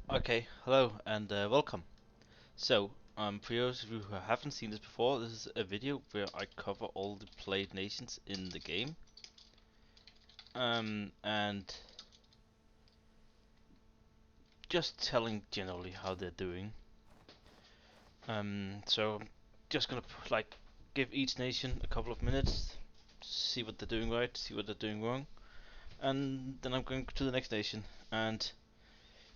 Okay, hello and welcome. For those of you who haven't seen this before, this is a video where I cover all the played nations in the game, and just telling generally how they're doing. I'm just gonna give each nation a couple of minutes, see what they're doing right, see what they're doing wrong, and then I'm going to the next nation, and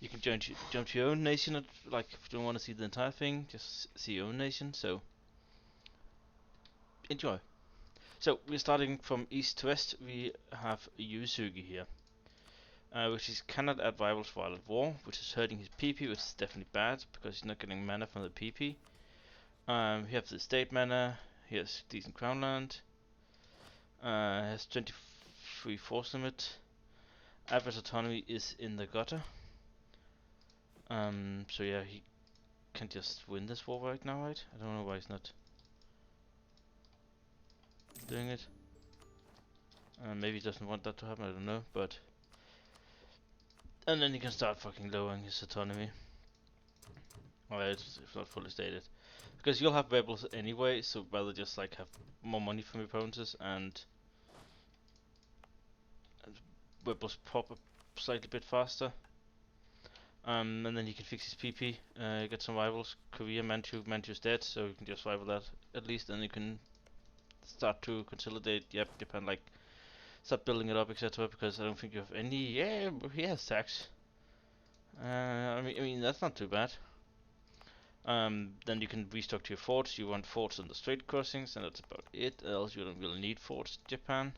you can jump to your own nation. Like if you don't want to see the entire thing, just see your own nation. So enjoy. So we're starting from east to west. We have Yusugi here, which is cannot add rivals for Violent War, which is hurting his PP, which is definitely bad because he's not getting mana from the PP. He has the state mana. He has decent crown land. Has 23 force limit. Average autonomy is in the gutter. So yeah, he can just win this war right now, right? I don't know why he's not doing it. Maybe he doesn't want that to happen. I don't know, but and then he can start fucking lowering his autonomy. Alright, it's not fully stated. Because you'll have rebels anyway, so rather just like have more money from your opponents and rebels pop up slightly bit faster. And then you can fix his PP, get some rivals. Korea, Manchu's dead, so you can just rival that at least, and you can start to consolidate. Yep, Japan like start building it up, etc. Because I don't think you have any. Yeah, he has tax. I mean that's not too bad. Then you can restock your forts. You want forts on the straight crossings, and that's about it. Else you don't really need forts in Japan.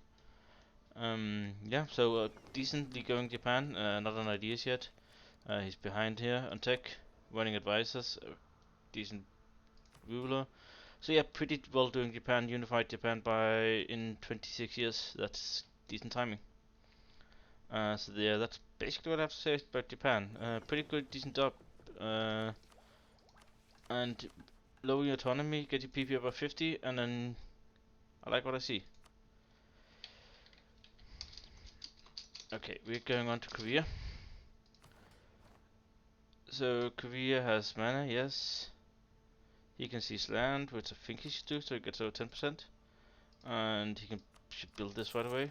Yeah, so decently going Japan. Not on ideas yet. He's behind here on tech, running advisors. Decent ruler. So yeah, pretty well doing Japan. Unified Japan by in 26 years. That's decent timing. So yeah, that's basically what I have to say about Japan. Pretty good, decent job. Uh, and lower your autonomy, get your PP above 50, and then I like what I see. Okay, we're going on to Korea. So Korea has mana, yes. He can seize land, which I think he should do, so he gets over 10%. And he should build this right away.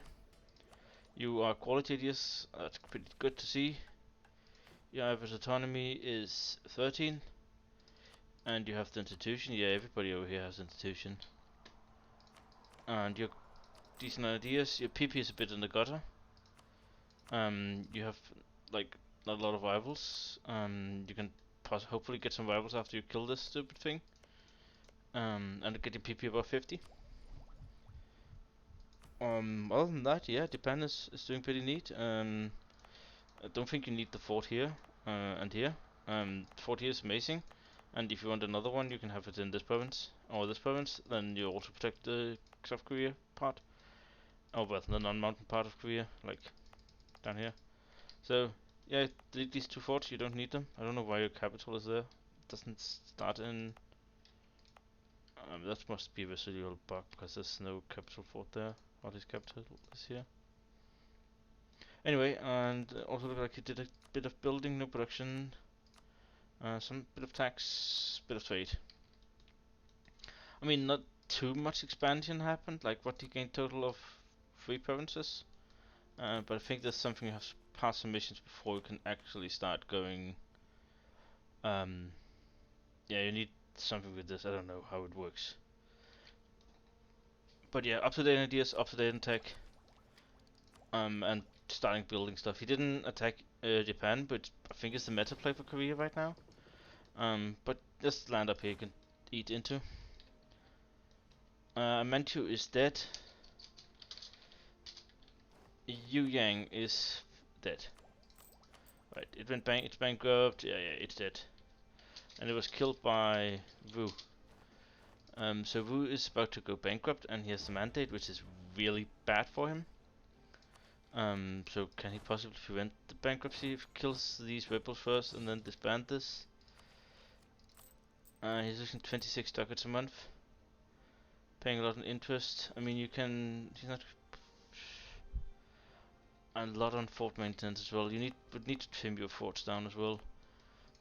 You are quality ideas, that's pretty good to see. Your average autonomy is 13. And you have the institution, yeah, everybody over here has institution. And your decent ideas, your PP is a bit in the gutter. You have like not a lot of rivals. You can hopefully get some rivals after you kill this stupid thing. And get your PP above 50. Other than that, yeah, Japan is doing pretty neat. I don't think you need the fort here and here. Fort here is amazing. And if you want another one, you can have it in this province or this province. Then you also protect the South Korea part, or well, the non-mountain part of Korea, like down here. So yeah, these two forts you don't need them. I don't know why your capital is there. It doesn't start in. That must be a residual bug because there's no capital fort there. Or his capital is here. Anyway, and also look like he did a bit of building, no production, some bit of tax, bit of trade. I mean, not too much expansion happened. Like what he gained total of 3 provinces. But I think there's something you have to pass some missions before you can actually start going. Um, yeah, you need something with this. I don't know how it works. But yeah, up to date ideas, up to date in tech, and starting building stuff. He didn't attack Japan, but I think it's the meta play for Korea right now. But just land up here you can eat into. Manchu is dead. Yu Yang is dead. Right, it went it's bankrupt. Yeah, it's dead. And it was killed by Wu. So Wu is about to go bankrupt, and he has the mandate, which is really bad for him. So can he possibly prevent the bankruptcy if he kills these rebels first and then disband this? He's losing 26 ducats a month, paying a lot in interest. I mean, you can. He's not. And a lot on fort maintenance as well. You would need to trim your forts down as well.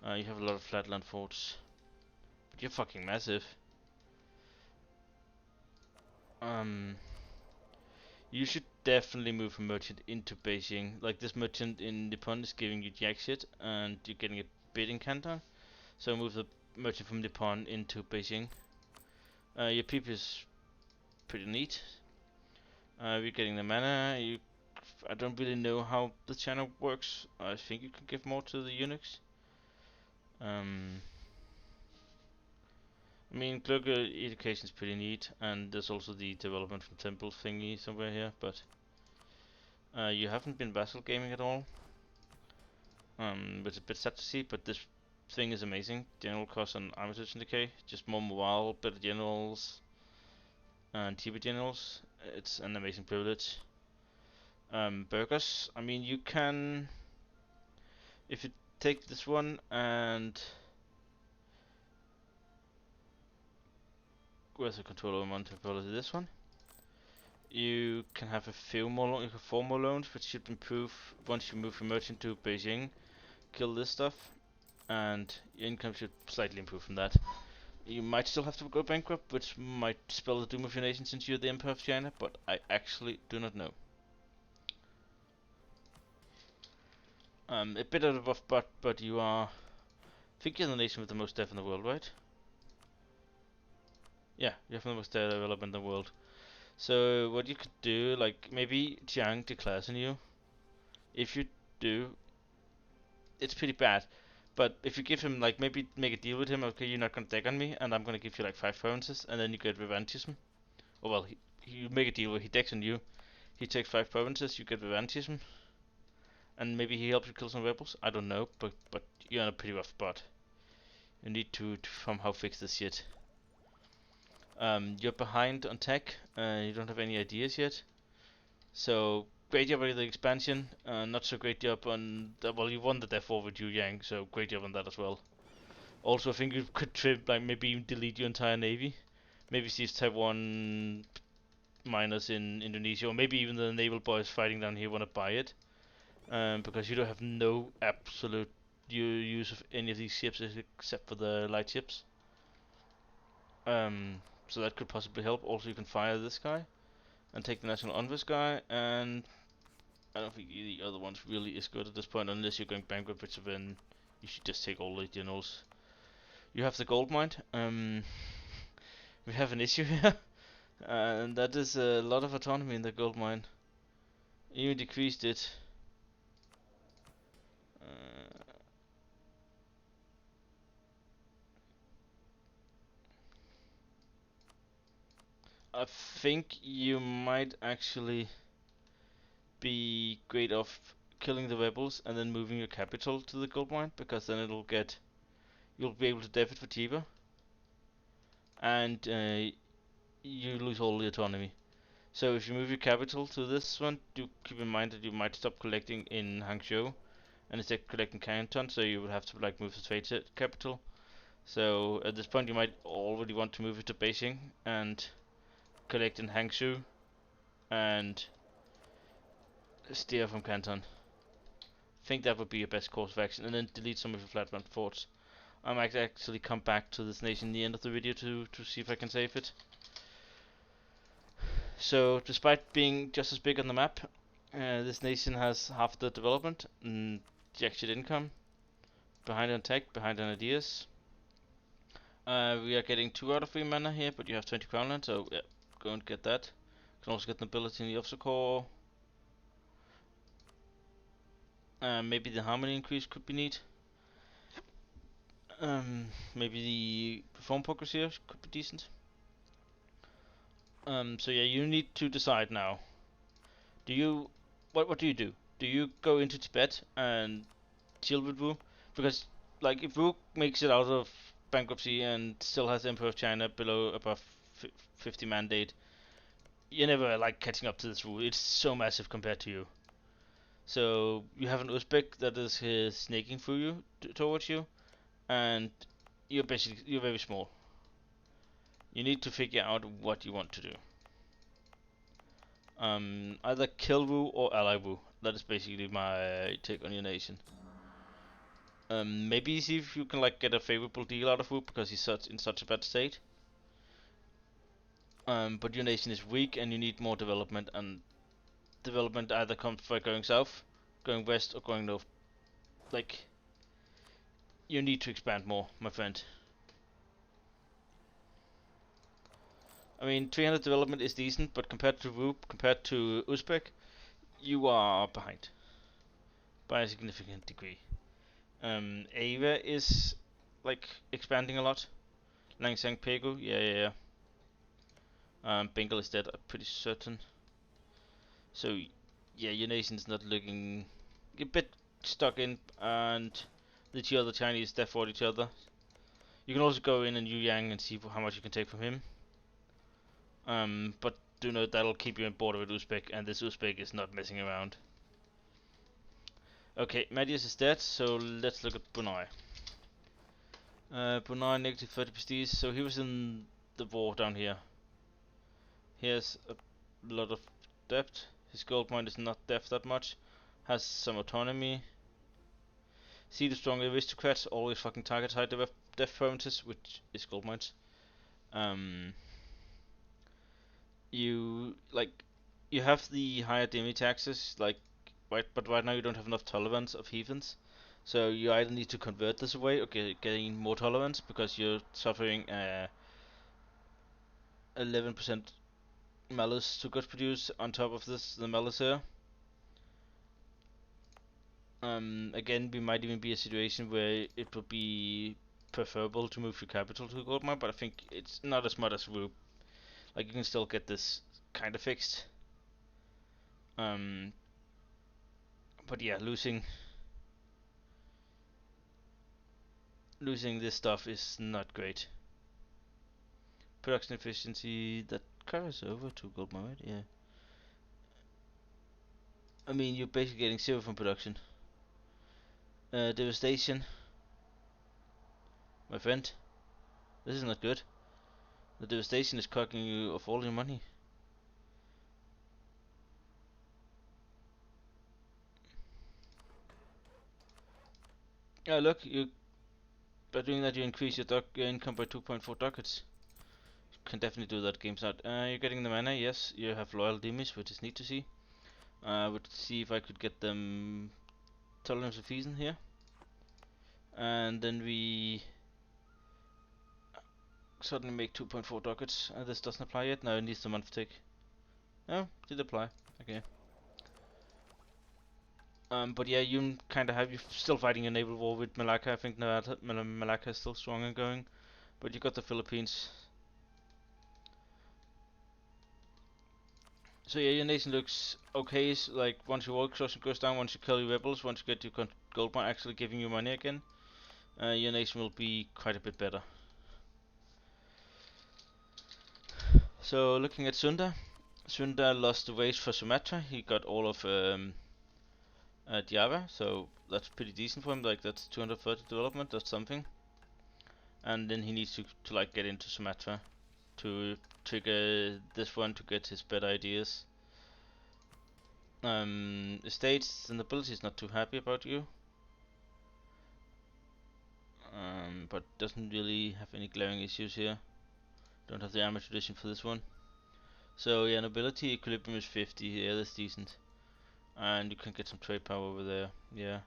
You have a lot of flatland forts. But you're fucking massive. You should definitely move a merchant into Beijing. Like this merchant in Nippon is giving you jack shit, and you're getting a bid in Canton. So move the merchant from Nippon into Beijing. Your people is pretty neat. We're getting the mana. I don't really know how the channel works. I think you can give more to the eunuchs. I mean, clerk education is pretty neat, and there's also the development from temple thingy somewhere here, but you haven't been vassal gaming at all. It's a bit sad to see, but this thing is amazing. General cost and armor and decay, just more morale, better generals, and TP generals. It's an amazing privilege. Burgers, I mean, you can, if you take this one and where's the controller monetary policy? This one. You can have a few more, you can 4 more loans, which should improve once you move your merchant to Beijing. Kill this stuff, and your income should slightly improve from that. You might still have to go bankrupt, which might spell the doom of your nation since you're the Emperor of China, but I actually do not know. A bit out of buff, but you are, I think you're the nation with the most death in the world, right? Yeah, you have the most development in the world. So what you could do, like maybe Jiang declares on you. If you do, it's pretty bad. But if you give him, like, maybe make a deal with him, okay, you're not gonna deck on me, and I'm gonna give you like 5 provinces, and then you get revanchism. Oh well, you make a deal where he decks on you, he takes 5 provinces, you get revanchism, and maybe he helps you kill some rebels. I don't know, but you're in a pretty rough spot. You need to somehow fix this shit. You're behind on tech, you don't have any ideas yet. So great job with the expansion, not so great job on well, you won the death war with Yu Yang, so great job on that as well. Also, I think you could trim, like maybe even delete your entire navy. Maybe see if Taiwan miners in Indonesia, or maybe even the naval boys fighting down here want to buy it, because you don't have no absolute use of any of these ships except for the light ships. So that could possibly help. Also, you can fire this guy and take the national envoys guy, and I don't think the other ones really is good at this point, unless you're going bankrupt, which then you should just take all the generals. You have the gold mine. We have an issue here, and that is a lot of autonomy in the gold mine. You decreased it. I think you might actually be great off killing the rebels and then moving your capital to the gold mine, because then you'll be able to debit for cheaper, and you lose all the autonomy. So if you move your capital to this one, do keep in mind that you might stop collecting in Hangzhou and instead collect in Canton, so you would have to like move the trade capital. So at this point you might already want to move it to Beijing and collect in Hangzhou and steer from Canton. I think that would be your best course of action, and then delete some of your flatland forts. I might actually come back to this nation in the end of the video to see if I can save it. So despite being just as big on the map, this nation has half the development and jack income, behind on tech, behind on ideas. We are getting 2 out of 3 mana here, but you have 20 crown land, so yeah, go and get that. You can also get nobility in the officer corps. Maybe the harmony increase could be neat. Maybe the perform progress here could be decent. So yeah, you need to decide now. What do you do? Do you go into Tibet and chill with Wu? Because like if Wu makes it out of bankruptcy and still has the Emperor of China above 50 mandate, you're never like catching up to this Wu. It's so massive compared to you. So you have an Uzbek that is snaking through you towards you, and you're very small. You need to figure out what you want to do. Either kill Wu or ally Wu. That is basically my take on your nation. Maybe see if you can like get a favorable deal out of Whoop because he's in such a bad state. But your nation is weak and you need more development, and development either comes by going south, going west, or going north. Like, you need to expand more, my friend. I mean, 300 development is decent, but compared to Whoop, compared to Uzbek, you are behind by a significant degree. Ava is like expanding a lot. Langsang Pegu, yeah. Bengal is dead, I'm pretty certain. So, yeah, your nation's not looking a bit stuck in, and the two other Chinese death fought each other. You can also go in and Yu Yang and see how much you can take from him. But do note that'll keep you in border with Uzbek, and this Uzbek is not messing around. Okay, Madius is dead, so let's look at Brunei. Brunei negative 30 prestige, so he was in the war down here. He has a lot of depth. His gold mine is not depth that much. Has some autonomy. See the strong aristocrats always fucking target high depth provinces, which is gold mines. You like you have the higher demi taxes, like but right now you don't have enough tolerance of heathens. So you either need to convert this away or getting more tolerance because you're suffering 11% malice to goods produce on top of this the malice here. Again, we might even be a situation where it would be preferable to move your capital to gold mine, but I think it's not as much as Whoop. Like you can still get this kind of fixed. But yeah, losing this stuff is not great. Production efficiency, that carries over to gold mine, right? Yeah. I mean, you're basically getting 0 from production. Devastation, my friend. This is not good. The devastation is cocking you of all your money. Yeah, look, you by doing that you increase your income by 2.4 ducats. You can definitely do that. Game's not. You're getting the mana. Yes, you have loyal demis, which is neat to see. I would see if I could get them tolerance of season here, and then we suddenly make 2.4 ducats. This doesn't apply yet. No, it needs the month tick. Oh, did apply. Okay. But yeah, you kind of you're still fighting a naval war with Malacca. I think Malacca is still strong and going, but you got the Philippines. So yeah, your nation looks okay. Like once your war exhaustion goes down, once you kill your rebels, once you get your gold mine actually giving you money again, your nation will be quite a bit better. So looking at Sunda, Sunda lost the race for Sumatra. He got all of Java, so that's pretty decent for him. Like that's 230 development. That's something. And then he needs to like get into Sumatra to trigger this one to get his better ideas. Estates and nobility is not too happy about you. But doesn't really have any glaring issues here. Don't have the armor tradition for this one. So yeah, nobility equilibrium is 50. Yeah, that's decent. And you can get some trade power over there. Yeah.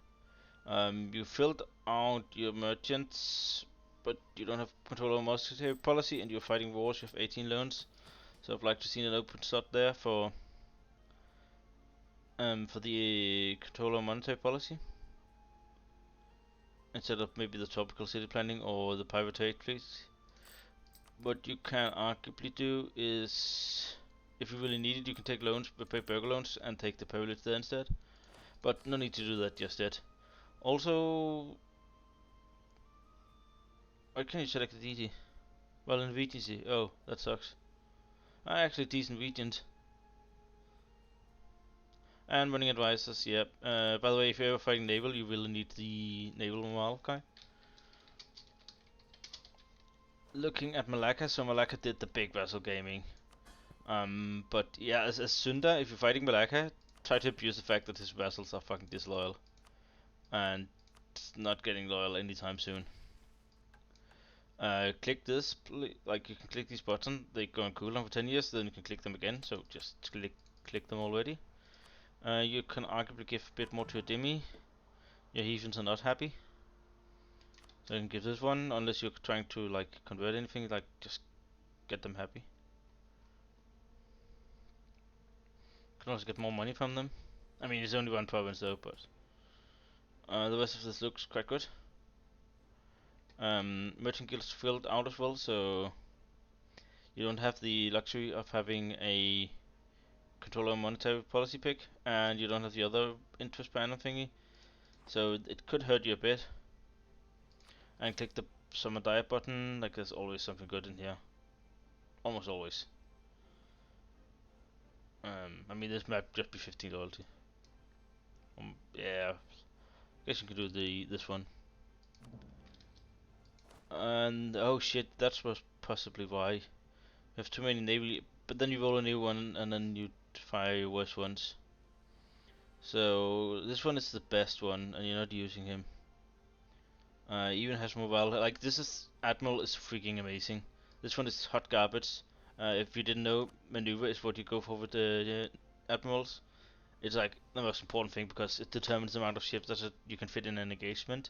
You filled out your merchants, but you don't have control over monetary policy, and you're fighting wars. You have 18 loans. So I'd like to see an open slot there for the control over monetary policy, instead of maybe the tropical city planning or the private trade fleets. What you can arguably do is, if you really need it, you can take loans, pay burger loans, and take the privilege there instead. But no need to do that just yet. Also, why can't you select the DT? Well, in VTC. Oh, that sucks. Actually, decent regions. And running advisors, yep. By the way, if you're ever fighting naval, you really need the naval morale guy. Looking at Malacca, so Malacca did the big vessel gaming. But yeah, as Sunda, if you're fighting Malacca, try to abuse the fact that his vassals are fucking disloyal. And not getting loyal anytime soon. Click this, like you can click these buttons, they go on cooldown for 10 years, then you can click them again, so just click them already. You can arguably give a bit more to a Demi. Your heathens are not happy. So you can give this one, unless you're trying to like convert anything, like just get them happy. You can also get more money from them. I mean, it's only one province though, but the rest of this looks quite good. Merchant guilds filled out as well, so you don't have the luxury of having a controller monetary policy pick, and you don't have the other interest banner thingy, so it could hurt you a bit. And click the summon diet button, like there's always something good in here. Almost always. I mean, this might just be 15 loyalty. Yeah, I guess you could do this one. And oh shit, that was possibly why. You have too many naval, but then you roll a new one and then you fire worse ones. So this one is the best one, and you're not using him. Even has mobile. Like this is Admiral is freaking amazing. This one is hot garbage. If you didn't know, maneuver is what you go for with the admirals. It's like the most important thing because it determines the amount of ships that you can fit in an engagement,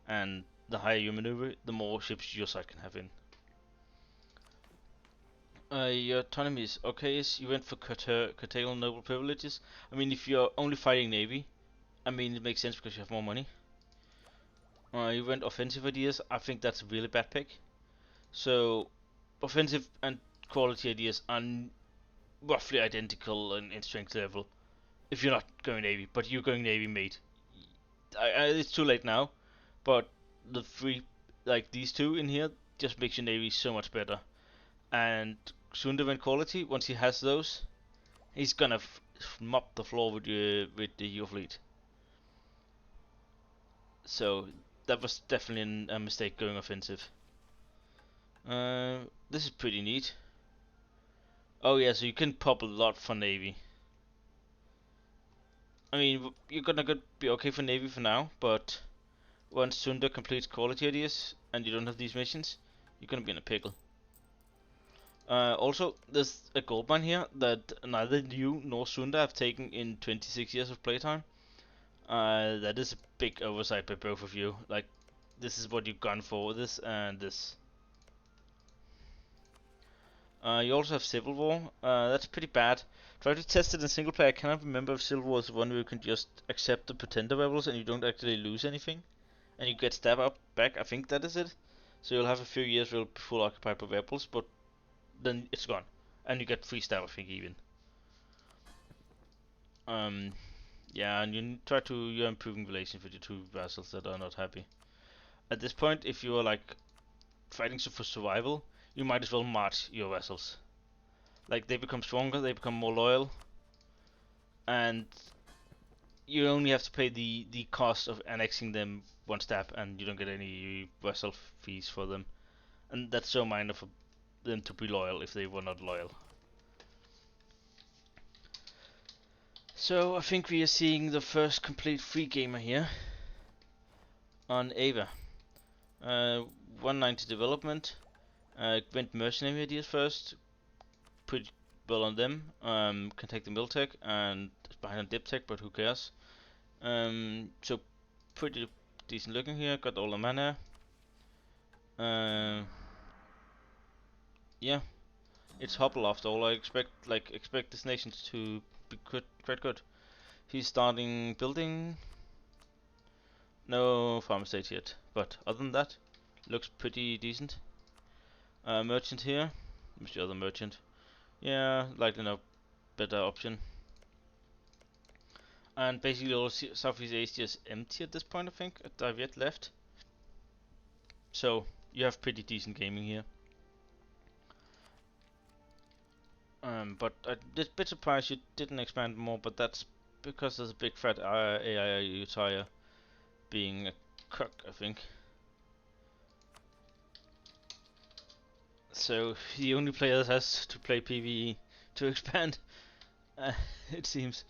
and the higher you maneuver, the more ships your side can have in. Your autonomy is okay. You went for curtail noble privileges. I mean, if you're only fighting navy, I mean it makes sense because you have more money. You went offensive ideas. I think that's a really bad pick. So, offensive and quality ideas are roughly identical in strength level. If you're not going navy, but you're going navy, mate. It's too late now, but the three, like these two in here, just makes your navy so much better. And Sunderman quality, once he has those, he's gonna mop the floor with your fleet. So that was definitely a mistake going offensive. This is pretty neat. Oh yeah, so you can pop a lot for navy. I mean, you're gonna be okay for navy for now, but once Sunder completes quality ideas and you don't have these missions, you're gonna be in a pickle. Also, there's a gold mine here that neither you nor Sunda have taken in 26 years of playtime. That is a big oversight by both of you. Like, this is what you've gone for, this and this. You also have Civil War. That's pretty bad. Try to test it in single player. I cannot remember if Civil War is the one where you can just accept the pretender rebels and you don't actually lose anything. And you get stab up back. I think that is it. So you'll have a few years where you'll be full occupied by rebels, but then it's gone. And you get free stab, I think, even. Yeah, and you're improving relations with your two vassals that are not happy. At this point, if you're like fighting for survival, you might as well march your vassals. Like, they become stronger, they become more loyal, and you only have to pay the cost of annexing them one step, and you don't get any vassal fees for them. And that's so minor for them to be loyal if they were not loyal. So I think we are seeing the first complete free gamer here on Ava. 190 development. Went mercenary ideas first. Pretty well on them. Can take the Miltech and it's behind on Diptech, but who cares? So pretty decent looking here. Got all the mana. Yeah, it's Hubble after all. I expect this nation to be quite good. He's starting building. No farm state yet, but other than that, looks pretty decent. Merchant here. Where's the other merchant? Yeah, likely no better option. And basically all Southeast Asia is empty at this point, I think. I've yet left. So you have pretty decent gaming here. But I'm a bit surprised you didn't expand more, but that's because there's a big fat AI Utaya being a cock, I think. So the only player that has to play PvE to expand, it seems.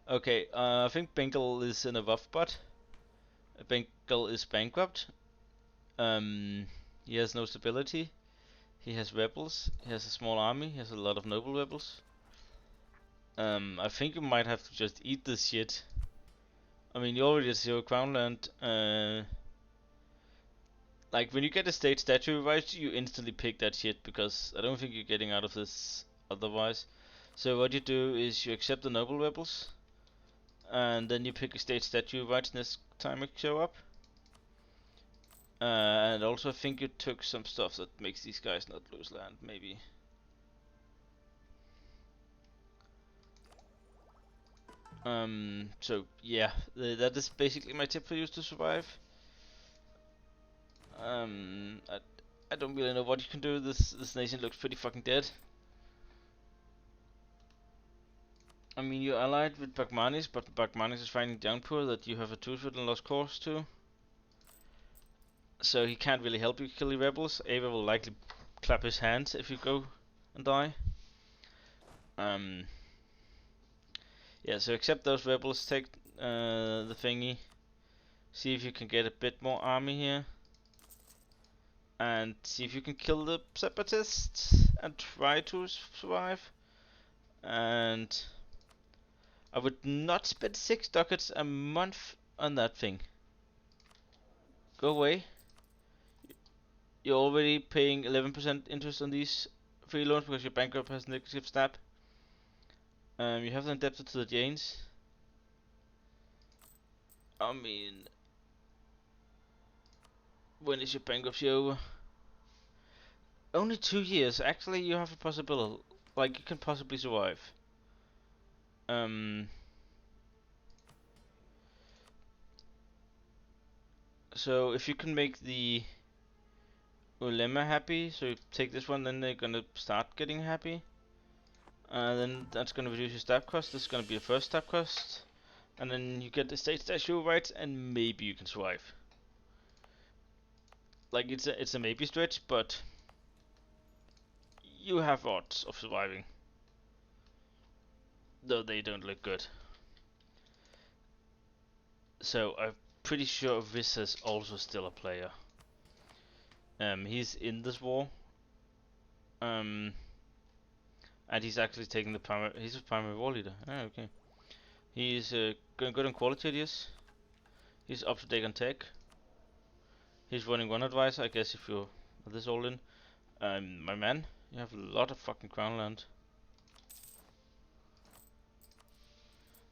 Okay, I think Bengal is in a rough spot. Bengal is bankrupt. He has no stability. He has rebels. He has a small army. He has a lot of noble rebels. I think you might have to just eat this shit. I mean, you already have 0 crown land. Like, when you get a state statue right, you instantly pick that shit, because I don't think you're getting out of this otherwise. So what you do is you accept the noble rebels, and then you pick a state statue rights next time it show up. And also I think you took some stuff that makes these guys not lose land, maybe. So yeah, that is basically my tip for you to survive. I don't really know what you can do. This nation looks pretty fucking dead. I mean, you're allied with Bagmanis, but Bagmanis is fighting Downpour that you have a truce with and lost course to. So he can't really help you kill the rebels. Ava will likely clap his hands if you go and die. Yeah, so accept those rebels, take the thingy, see if you can get a bit more army here, and see if you can kill the separatists and try to survive. And I would not spend 6 ducats a month on that thing. Go away. You're already paying 11% interest on these free loans because your bankrupt has negative stab. You have them indebted to the Jains. I mean, when is your bankruptcy over? Only 2 years. Actually, you have a possibility. Like, you can possibly survive. So if you can make the Ulema happy, so you take this one, then they're gonna start getting happy. Then that's gonna reduce your stab cost. This is gonna be your first stab cost. And then you get the state statue right, and maybe you can survive. Like, it's a maybe stretch, but you have odds of surviving. Though they don't look good. So I'm pretty sure Viz is also still a player. He's in this war. And he's actually taking the primary. He's a primary war leader. Ah, okay. He's going good on quality ideas. He's up to date on tech. He's running one advisor, I guess, if you're this all in. My man, you have a lot of fucking crown land.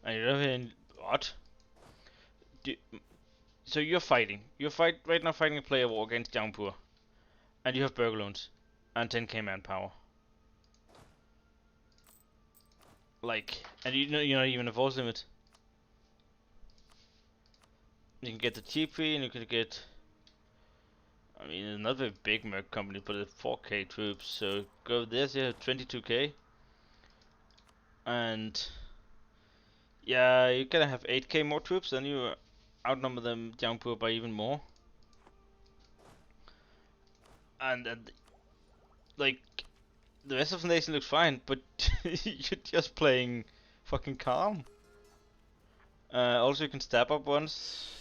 And you're in what? So you're fighting. You're right now fighting a player war against Jaunpur. And you have burger loans. And 10k manpower. Like, and you're not even a force limit. You can get the cheap fee, and you can get. I mean, it's not a very big merc company, but it's 4k troops. So go this, you have 22k, and yeah, you're gonna have 8k more troops, then you outnumber them Jaunpur by even more. And like the rest of the nation looks fine, but you're just playing fucking calm. Also, you can stab up once.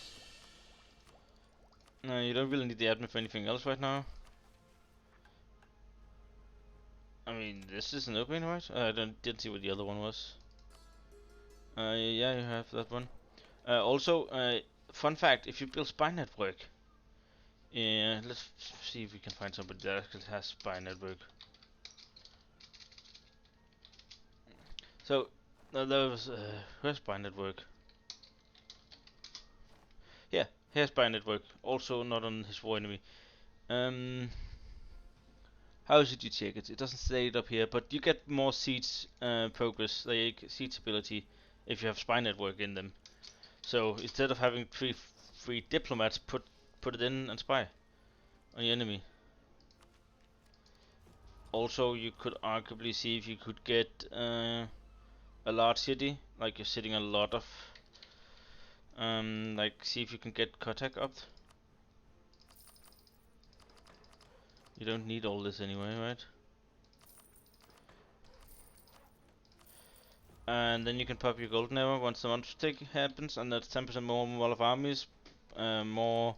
You don't really need the admin for anything else right now. I mean, this is an opening, right? I didn't see what the other one was. Yeah, you have that one. Also, fun fact: if you build spy network, yeah, let's see if we can find somebody that actually has spy network. So, there was where's spy network? Yeah, here's spy network. Also not on his war enemy. How should you check it? It doesn't say it up here, but you get more siege progress, like siege ability, if you have spy network in them. So instead of having three diplomats, put it in and spy on your enemy. Also, you could arguably see if you could get a large city, like you're sitting a lot of, like see if you can get Kotak up. You don't need all this anyway, right? And then you can pop your golden arrow once the monster take happens, and that's 10% more wall of armies more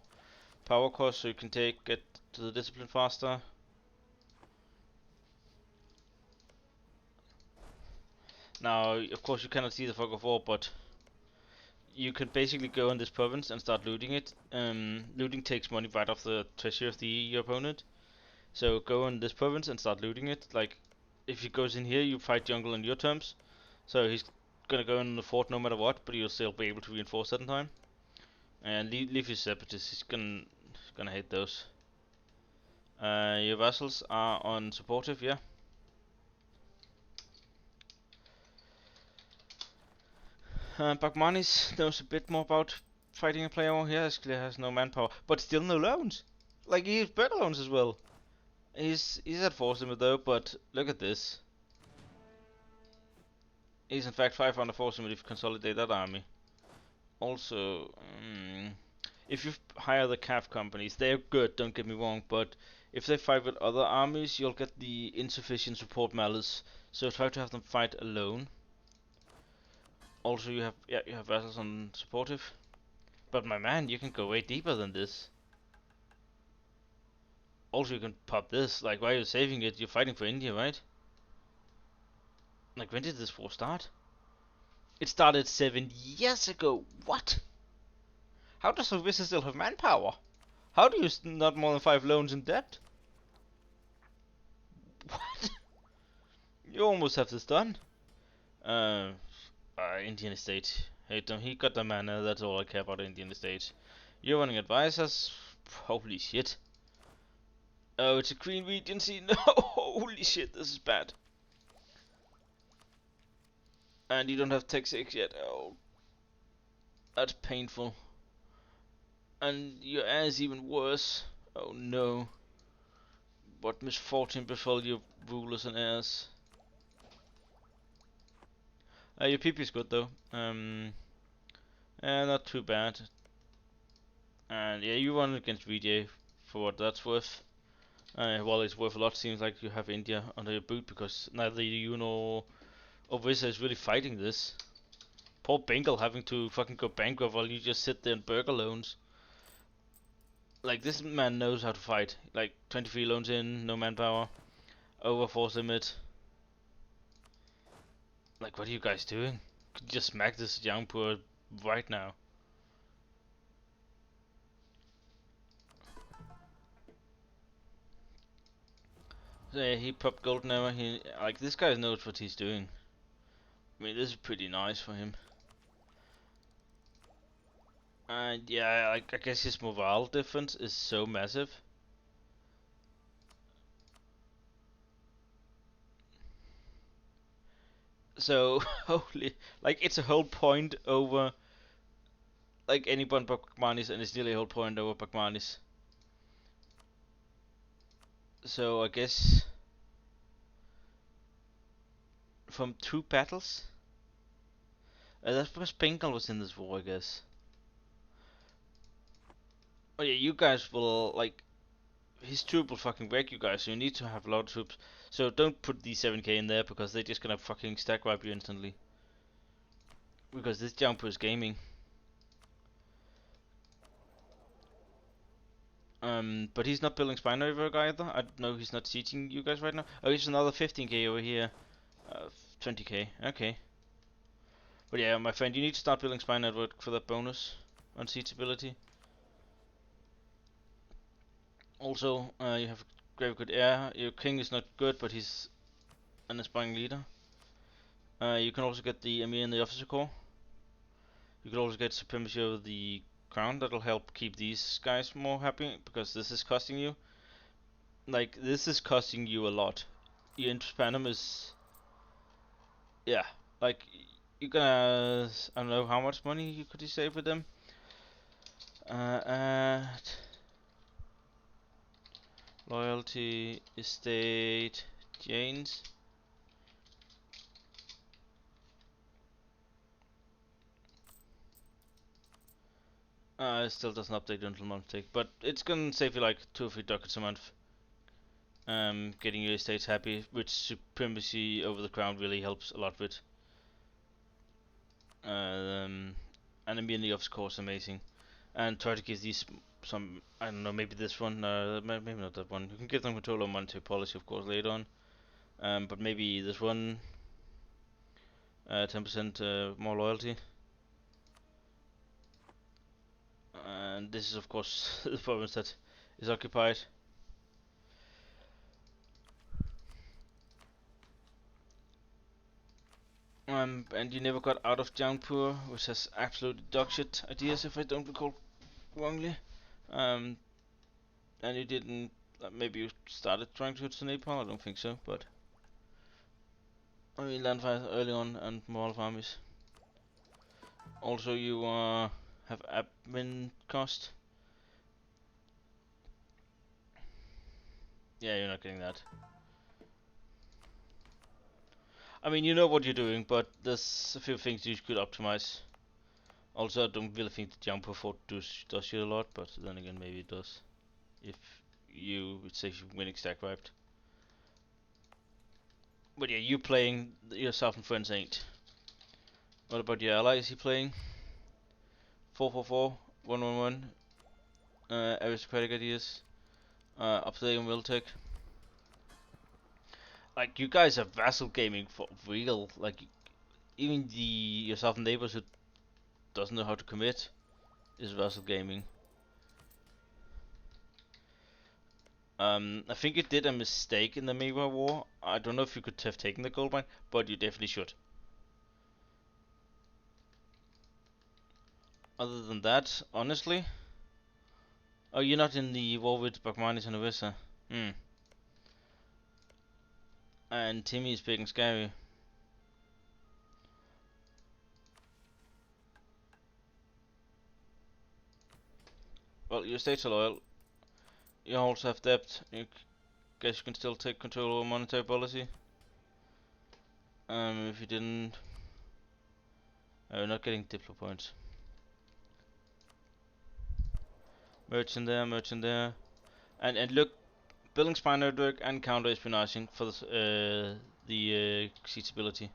power cost, so you can get to the discipline faster. Now, of course, you cannot see the fog of war, but you can basically go in this province and start looting it. Looting takes money right off the treasury of your opponent. So go in this province and start looting it. Like, if he goes in here, you fight jungle on your terms. So he's gonna go in the fort no matter what, but you'll still be able to reinforce that in time. And leave his separatists. He's gonna hate those. Your vassals are on supportive, yeah. Bagmanis knows a bit more about fighting a player war here. He has no manpower, but still no loans. Like, he has better loans as well. He's at 4 limit though, but look at this. He's in fact 5 under 4 limit if you consolidate that army. Also, if you hire the CAF companies, they're good, don't get me wrong, but if they fight with other armies, you'll get the insufficient support malice. So try to have them fight alone. Also, you have vassals on supportive. But my man, you can go way deeper than this. Also, you can pop this. Like, why are you saving it? You're fighting for India, right? Like, when did this war start? It started 7 years ago. What? How does Visa still have manpower? How do you not more than 5 loans in debt? What? You almost have this done. Indian estate. Hate them. He got the mana. That's all I care about Indian estate. You're running advisors. Holy shit. Oh, it's a Queen Regency. No, holy shit, this is bad. And you don't have Tech 6 yet. Oh, that's painful. And your heir is even worse. Oh no. What misfortune befell your rulers and heirs. Your PP is good though. Not too bad. And yeah, you won against VJ for what that's worth. Well, it's worth a lot. Seems like you have India under your boot because neither you nor Orisa is really fighting this. Poor Bengal having to fucking go bankrupt while you just sit there and burger loans. Like, this man knows how to fight. Like, 23 loans in, no manpower, over force limit. Like, what are you guys doing? Could you just smack this Jampur right now? So yeah, he popped golden arrow. Like, this guy knows what he's doing. I mean, this is pretty nice for him. And yeah, I guess his morale difference is so massive. So, holy, like, it's a whole point over, like, anyone but Bagmanis, and it's nearly a whole point over Bagmanis. So, I guess, from 2 battles? That's because Bengal was in this war, I guess. Oh yeah, you guys will, like, his troop will fucking wreck you guys, so you need to have a lot of troops. So don't put the 7k in there, because they're just gonna fucking stack wipe you instantly. Because this jumper is gaming. But he's not building Spine over either. I know he's not sieging you guys right now. Oh, he's another 15k over here. 20k, okay. But yeah, my friend, you need to start building Spine Network for that bonus on siegability. Also, you have very good heir. Your king is not good, but he's an aspiring leader. You can also get the Emir in the officer corps. You can also get supremacy over the crown. That'll help keep these guys more happy, because this is costing you. Like, this is costing you a lot. Your Interpanum is... Yeah, like, you're gonna... I don't know how much money you could save with them. At... Loyalty, estate, Janes. It still doesn't update until month take, but it's gonna save you like 2 or 3 ducats a month. Getting your estates happy, which supremacy over the crown really helps a lot with. And then being the office course amazing. and try to give these some, I don't know, maybe this one, maybe not that one. You can give them control of monetary policy, of course, later on. But maybe this one, 10% more loyalty. And this is, of course, the province that is occupied. And you never got out of Jaunpur, which has absolutely dog shit ideas, if I don't recall wrongly. Um, and you didn't. Maybe you started trying to hit Nepal. I don't think so, but I mean land fires early on and more armies. Also, you have admin cost. Yeah, you're not getting that. I mean, you know what you're doing, but there's a few things you could optimize. Also, I don't really think the Jaunpur fort does shit a lot, but then again, maybe it does. If you, it says you winning stack wiped. But yeah, you playing, yourself and friends ain't. What about your ally? Is he playing? 444, 111, aristocratic ideas, updating Miltech. Like, you guys are vassal gaming for real. Like, even the yourself and neighbors who doesn't know how to commit is vassal gaming. I think you did a mistake in the Mewa War. I don't know if you could have taken the gold mine, but you definitely should. Other than that, honestly, oh, you're not in the war with Bagmanis and Orissa. Hmm. And Timmy is big and scary. Well, your states are loyal. You also have debt. You guess you can still take control over monetary policy. If you didn't, you're not getting diplo points. Merchant there, merchant there, and look, building spy network and counter espionaging for the siege ability.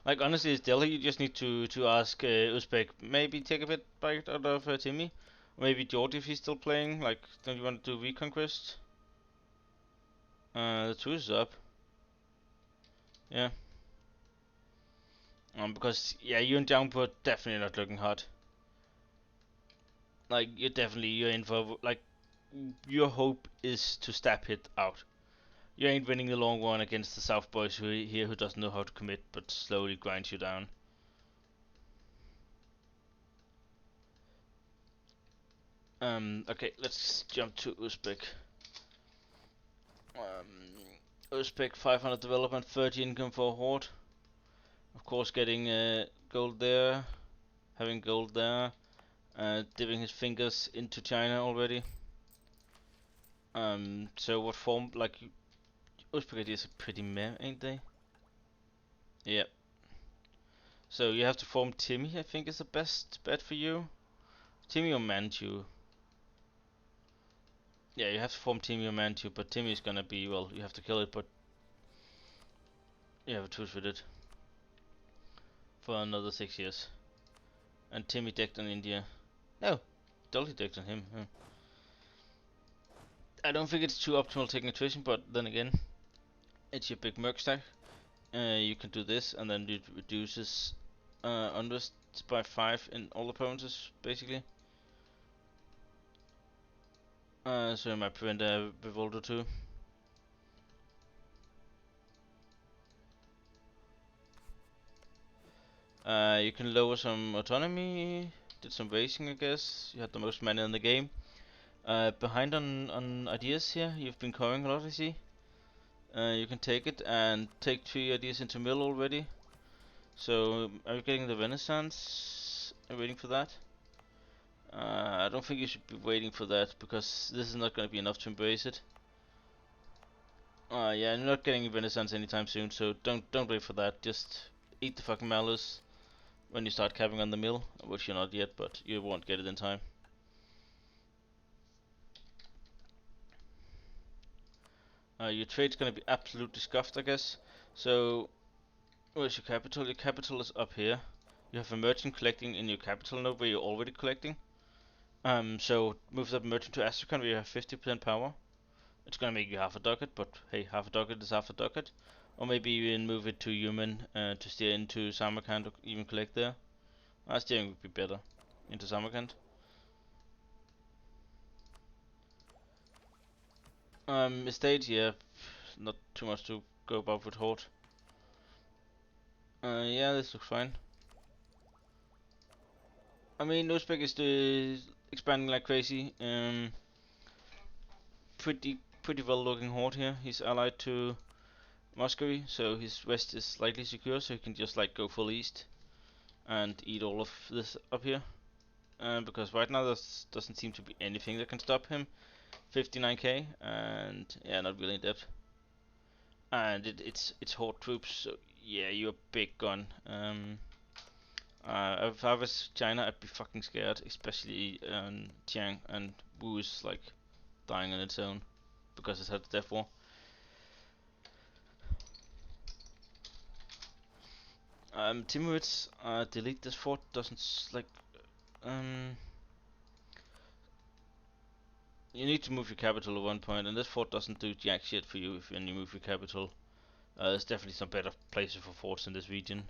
Like honestly, it's Delhi. You just need to ask Uzbek. Maybe take a bit bite out of Timmy. Maybe George if he's still playing. Like, don't you want to do reconquest? The truce is up. Yeah. Because yeah, you and Downput definitely not looking hot. Like you're in for like your hope is to stab it out. You ain't winning the long one against the South boys who doesn't know how to commit but slowly grinds you down. Okay, let's jump to Uzbek. Uzbek 500 development, 30 income for a horde. Of course, getting gold there, having gold there, dipping his fingers into China already. So what form, like, Uzbek ideas are pretty meh, ain't they? Yep. So you have to form Timmy, I think is the best bet for you. Timmy or Manchu. Yeah, you have to form Timmy or Manchu, but Timmy is gonna be, well, you have to kill it, but you have a truce with it. For another 6 years. And Timmy decked on India. No, Dolly decked on him. I don't think it's too optimal taking attrition, but then again, it's your big merc stack. You can do this, and then it reduces unrest by 5 in all opponents, basically. So you might prevent a Revolter too. You can lower some autonomy, did some racing I guess, you had the most mana in the game. Behind on ideas here, you've been covering a lot I see. You can take it and take 3 ideas into mill already. So, are you getting the Renaissance? Are you waiting for that? I don't think you should be waiting for that because this is not going to be enough to embrace it. Yeah, you're not getting Renaissance anytime soon, so don't wait for that. Just eat the fucking malus when you start capping on the mill, which you're not yet, but you won't get it in time. Your trade's going to be absolutely scuffed, I guess. So, where's your capital? Your capital is up here. You have a merchant collecting in your capital node where you're already collecting. So move that merchant to Astrakhan where you have 50% power. It's gonna make you half a ducat, but hey, half a ducat is half a ducat. Or maybe even move it to Yumen to steer into Samarkand or even collect there. Steering would be better into Samarkand. Estate, yeah, not too much to go about with Horde. Yeah, this looks fine. I mean, Uzbek is expanding like crazy. Pretty well looking Horde here. He's allied to Muscovy, so his west is slightly secure, so he can just like go full east and eat all of this up here. Because right now there doesn't seem to be anything that can stop him. 59k, and yeah, not really in depth. And it's Horde troops, so yeah, you're a big gun. If I was China, I'd be fucking scared, especially Tiang and Wu is like dying on its own because it's had the death war. Timurids, delete this fort. Doesn't like you need to move your capital at one point, and this fort doesn't do jack shit for you if when you move your capital. There's definitely some better places for forts in this region.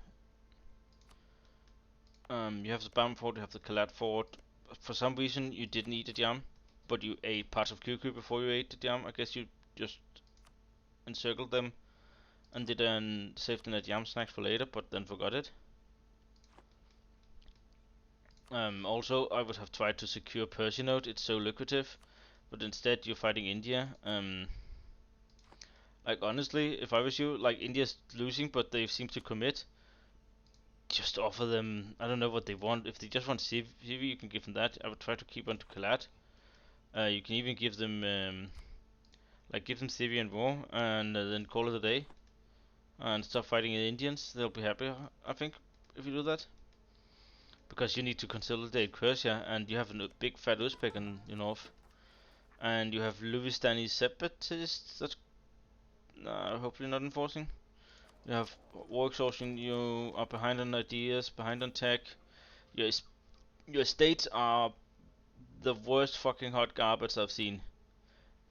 You have the Bam fort, you have the Kalat fort. For some reason, you didn't eat the jam, but you ate parts of Kyukyu before you ate the jam. I guess you just encircled them and did saved in a jam snack for later, but then forgot it. Also, I would have tried to secure Persia node. It's so lucrative, but instead you're fighting India. Like honestly, if I was you, like India's losing, but they seem to commit. Just offer them. I don't know what they want. If they just want CV, you can give them that. I would try to keep on to Kalat. You can even give them like give them Syrian war and then call it a day and stop fighting the Indians. They'll be happy, I think, if you do that. Because you need to consolidate Persia, and you have a big fat Uzbek in the north, and you have Luvistani separatists that hopefully not enforcing. You have war exhaustion. You are behind on ideas, behind on tech. Your your states are the worst fucking hot garbage I've seen.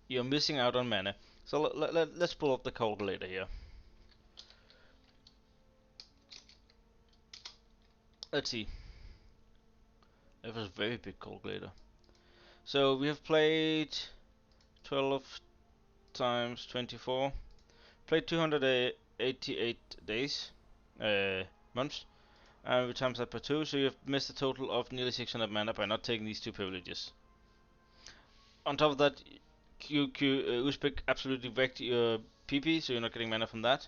You're missing out on mana. So let's pull up the calculator here. Let's see. It was a very big calculator. So we have played 12 times 24. Played 288 days, months. And we times that by 2, so you have missed a total of nearly 600 mana by not taking these two privileges. On top of that, Uzbek absolutely wrecked your PP, so you're not getting mana from that.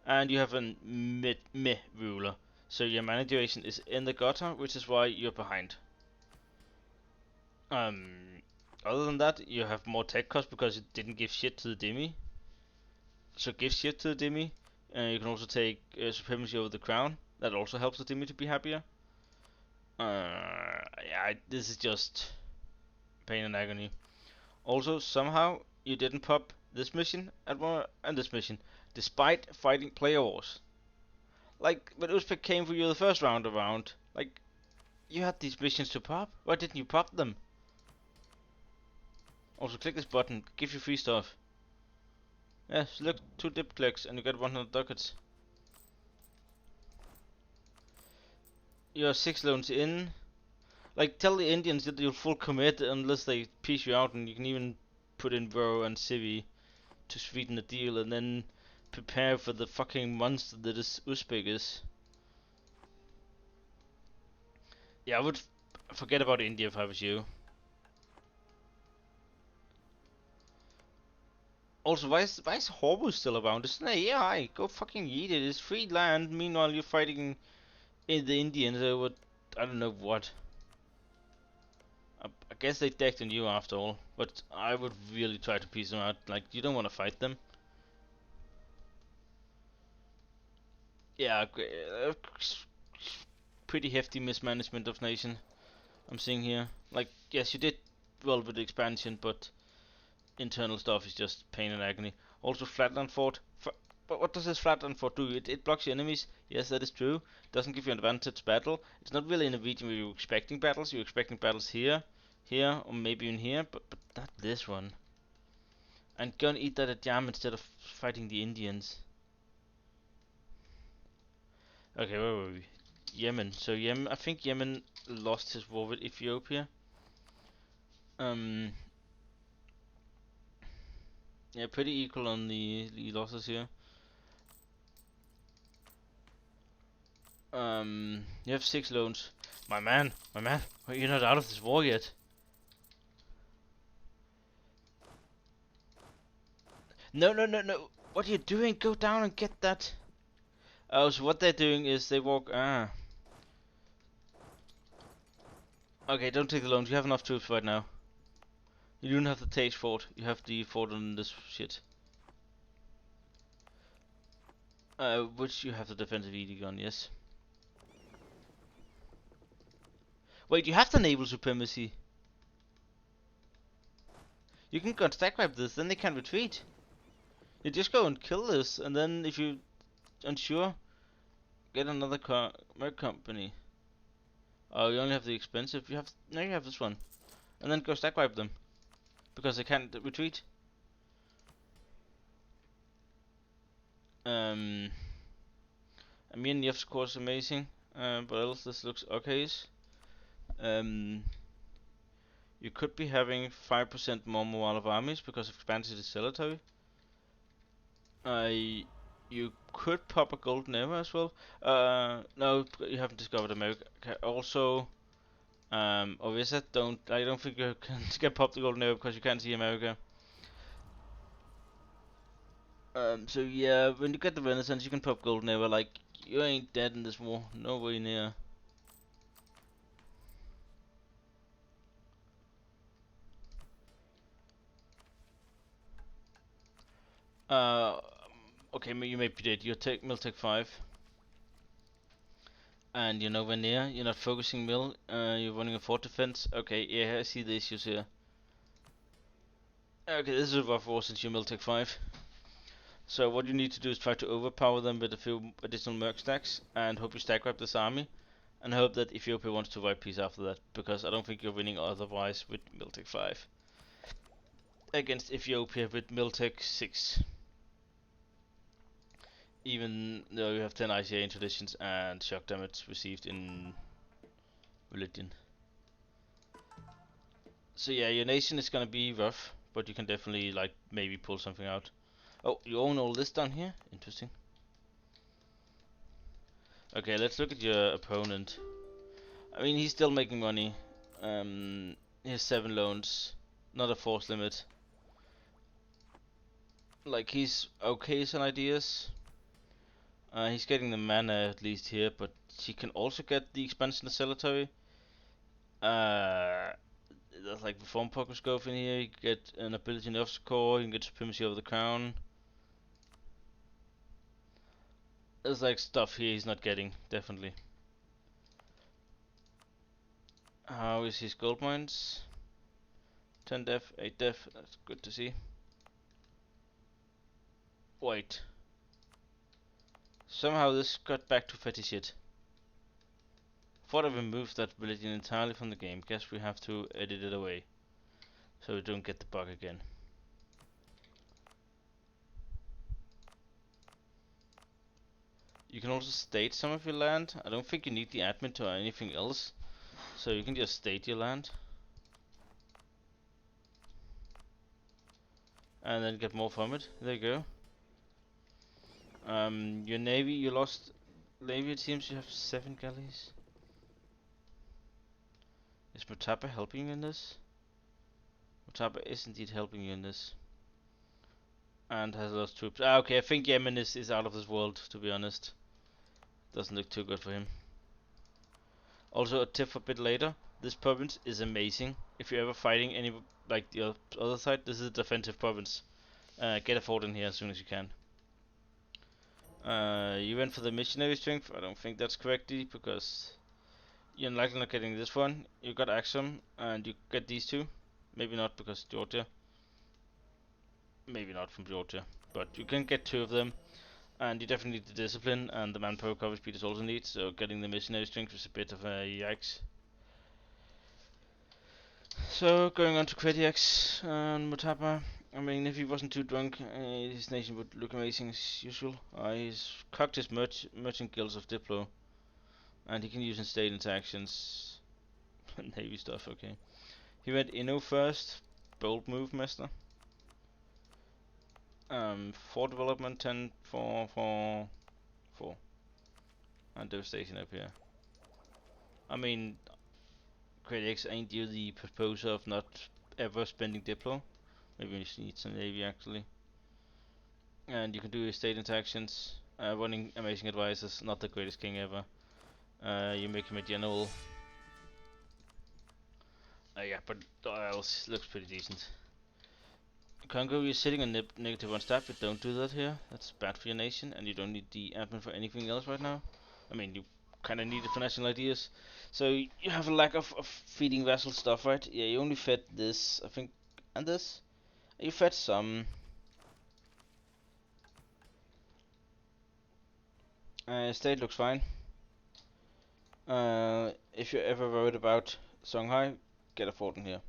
And you have a meh ruler, so your mana duration is in the gutter, which is why you're behind. Other than that, you have more tech cost because it didn't give shit to the Demi. So give shit to the Demi. You can also take supremacy over the crown. That also helps the Demi to be happier. Yeah, this is just pain and agony. Also, somehow you didn't pop this mission at one and this mission, despite fighting player wars. Like when Uzbek came for you the first round around, like you had these missions to pop. Why didn't you pop them? Also, click this button, give you free stuff. Yeah, select 2 dip clicks and you get 100 ducats. You're 6 loans in. Like, tell the Indians that you'll full commit unless they piece you out, and you can even put in Vero and Civi to sweeten the deal, and then prepare for the fucking monster that is Uzbek is. Yeah, I would forget about India if I was you. Also, why is Horbu still around? It's an AI. Go fucking eat it. It's free land. Meanwhile, you're fighting in the Indians over I don't know what. I guess they decked on you after all, but I would really try to piece them out. Like, you don't want to fight them. Yeah, pretty hefty mismanagement of nation I'm seeing here. Like, yes, you did well with the expansion, but internal stuff is just pain and agony. Also, Flatland Fort. But what does this flatland fort do? It blocks your enemies. Yes, that is true. Doesn't give you an advantage battle. It's not really in a region where you're expecting battles. You're expecting battles here, here, or maybe in here, but not this one. And go and eat that at Jam instead of fighting the Indians. Okay, where were we? Yemen. So Yemen, I think Yemen lost his war with Ethiopia. Um, yeah, pretty equal on the losses here. You have 6 loans. My man, you're not out of this war yet. No, no, no, no. What are you doing? Go down and get that. Oh, so what they're doing is they walk. Okay, don't take the loans. You have enough troops right now. You don't have the Tage fort. You have the fort on this shit. Which you have the defensive edict on, yes. Wait, you have the naval supremacy. You can go and stack wipe this, then they can retreat. You just go and kill this, and then if you unsure, get another merc company. Oh, you only have the expensive. You have now you have this one, and then go stack wipe them because they can't retreat. Armenian of course amazing, but else this looks okay. You could be having 5% more morale of armies because of expansion distillery. You could pop a golden era as well. No, you haven't discovered America. Okay, also, or is it? I don't think you can get pop the golden era because you can't see America. So yeah, when you get the Renaissance, you can pop golden era. Like you ain't dead in this war, nowhere near. Uh, okay, you may be dead. You take Miltech 5. And you're nowhere near, you're not focusing mill, you're running a fort defense. Okay, yeah, I see the issues here. Okay, this is a rough war since you're Miltech 5. So what you need to do is try to overpower them with a few additional merc stacks and hope you stack wipe this army. And hope that Ethiopia wants to wipe peace after that, because I don't think you're winning otherwise with Miltech 5. Against Ethiopia with Miltech 6. Even though you have 10 ICA in traditions and shock damage received in religion. So yeah, your nation is gonna be rough, but you can definitely like maybe pull something out. Oh, you own all this down here? Interesting. Okay, let's look at your opponent. I mean, he's still making money. He has 7 loans, not a force limit. Like he's okay on ideas. He's getting the mana at least here, but he can also get the expansion accelerator. There's like reform poker scope in here. You get an ability in the officer core. You can get supremacy over the crown. There's like stuff here he's not getting, definitely. How is his gold mines? 10 def, 8 def, that's good to see. Wait. Somehow this got back to fetty shit. Thought I removed that ability entirely from the game. Guess we have to edit it away. So we don't get the bug again. You can also state some of your land. I don't think you need the admin to or anything else. So you can just state your land. And then get more from it. There you go. Your navy, you lost navy, it seems you have 7 galleys. Is Mutapa helping you in this? Mutapa is indeed helping you in this. And has lost troops. Ah, okay, I think Yemen is out of this world, to be honest. Doesn't look too good for him. Also, a tip for a bit later. This province is amazing. If you're ever fighting any, like the other side, this is a defensive province. Get a fort in here as soon as you can. You went for the missionary strength. I don't think that's correctly, because you're likely not getting this one. You got Axum, and you get these two. Maybe not because Georgia. Maybe not from Georgia, but you can get 2 of them. And you definitely need the discipline, and the manpower cover speed is also neat, so getting the missionary strength was a bit of a yikes. So, going on to Crediax and Mutapa. I mean, if he wasn't too drunk, his nation would look amazing as usual. He's cocked his merchant guilds of Diplo, and he can use instant interactions. Navy stuff, okay. He went Inno first, bold move, Master. Fort development 10 for 4. And devastation up here. I mean, Critics, ain't you the proposer of not ever spending Diplo? Maybe we need some Navy actually. And you can do estate interactions. Running amazing advisors, not the greatest king ever. You make him a general. Yeah, but else looks pretty decent. Congo, you're sitting on negative 1 staff, but don't do that here. That's bad for your nation, and you don't need the admin for anything else right now. I mean, you kind of need it for national ideas. So you have a lack of feeding vessel stuff, right? Yeah, you only fed this, I think, and this. You fed some. State looks fine. If you're ever worried about Songhai, get a fort in here.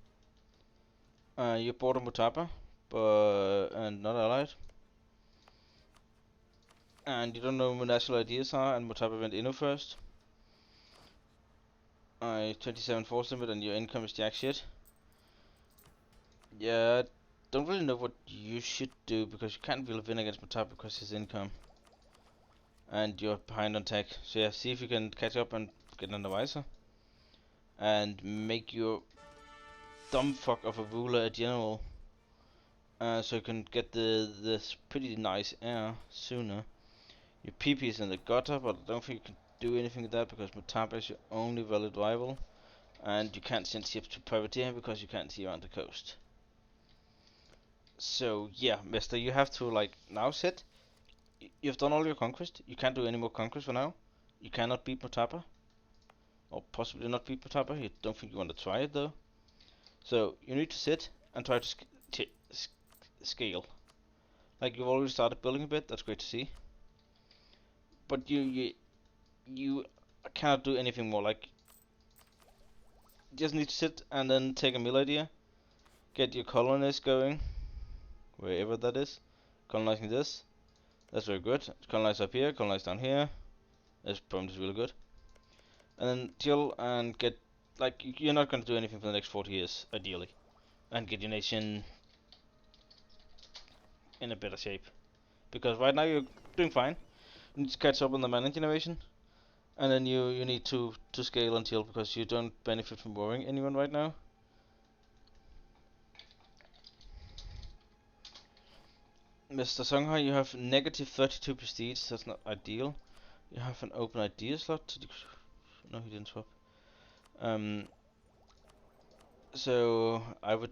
You bought a Mutapa, but and not allied. And you don't know what national ideas are, and Mutapa went Inno first. 27 force limit, and your income is jack shit. Yeah, don't really know what you should do, because you can't really win against Mutapa because his income. And you're behind on tech. So yeah, see if you can catch up and get an advisor. And make your dumb fuck of a ruler a general. So you can get this pretty nice air sooner. Your PP is in the gutter, but I don't think you can do anything with that because Mutapa is your only valid rival. And you can't send ships to privateer because you can't see around the coast. So yeah, Mister, you have to like now sit. You've done all your conquest. You can't do any more conquest for now. You cannot beat Mutapa, or possibly not beat Mutapa. You don't think you want to try it though. So you need to sit and try to scale. Like you've already started building a bit. That's great to see. But you cannot do anything more. Like you just need to sit and then take a mill idea, get your colonists going, wherever that is, colonizing this. That's very good. Colonize up here, colonize down here. This prompt is really good. And then chill and get, like, you're not going to do anything for the next 40 years, ideally. And get your nation in a better shape. Because right now you're doing fine. You need to catch up on the mana generation. And then you need to scale until, because you don't benefit from warring anyone right now. Mr. Songhai, you have negative 32 prestige, that's not ideal. You have an open idea slot. No, he didn't swap. So I would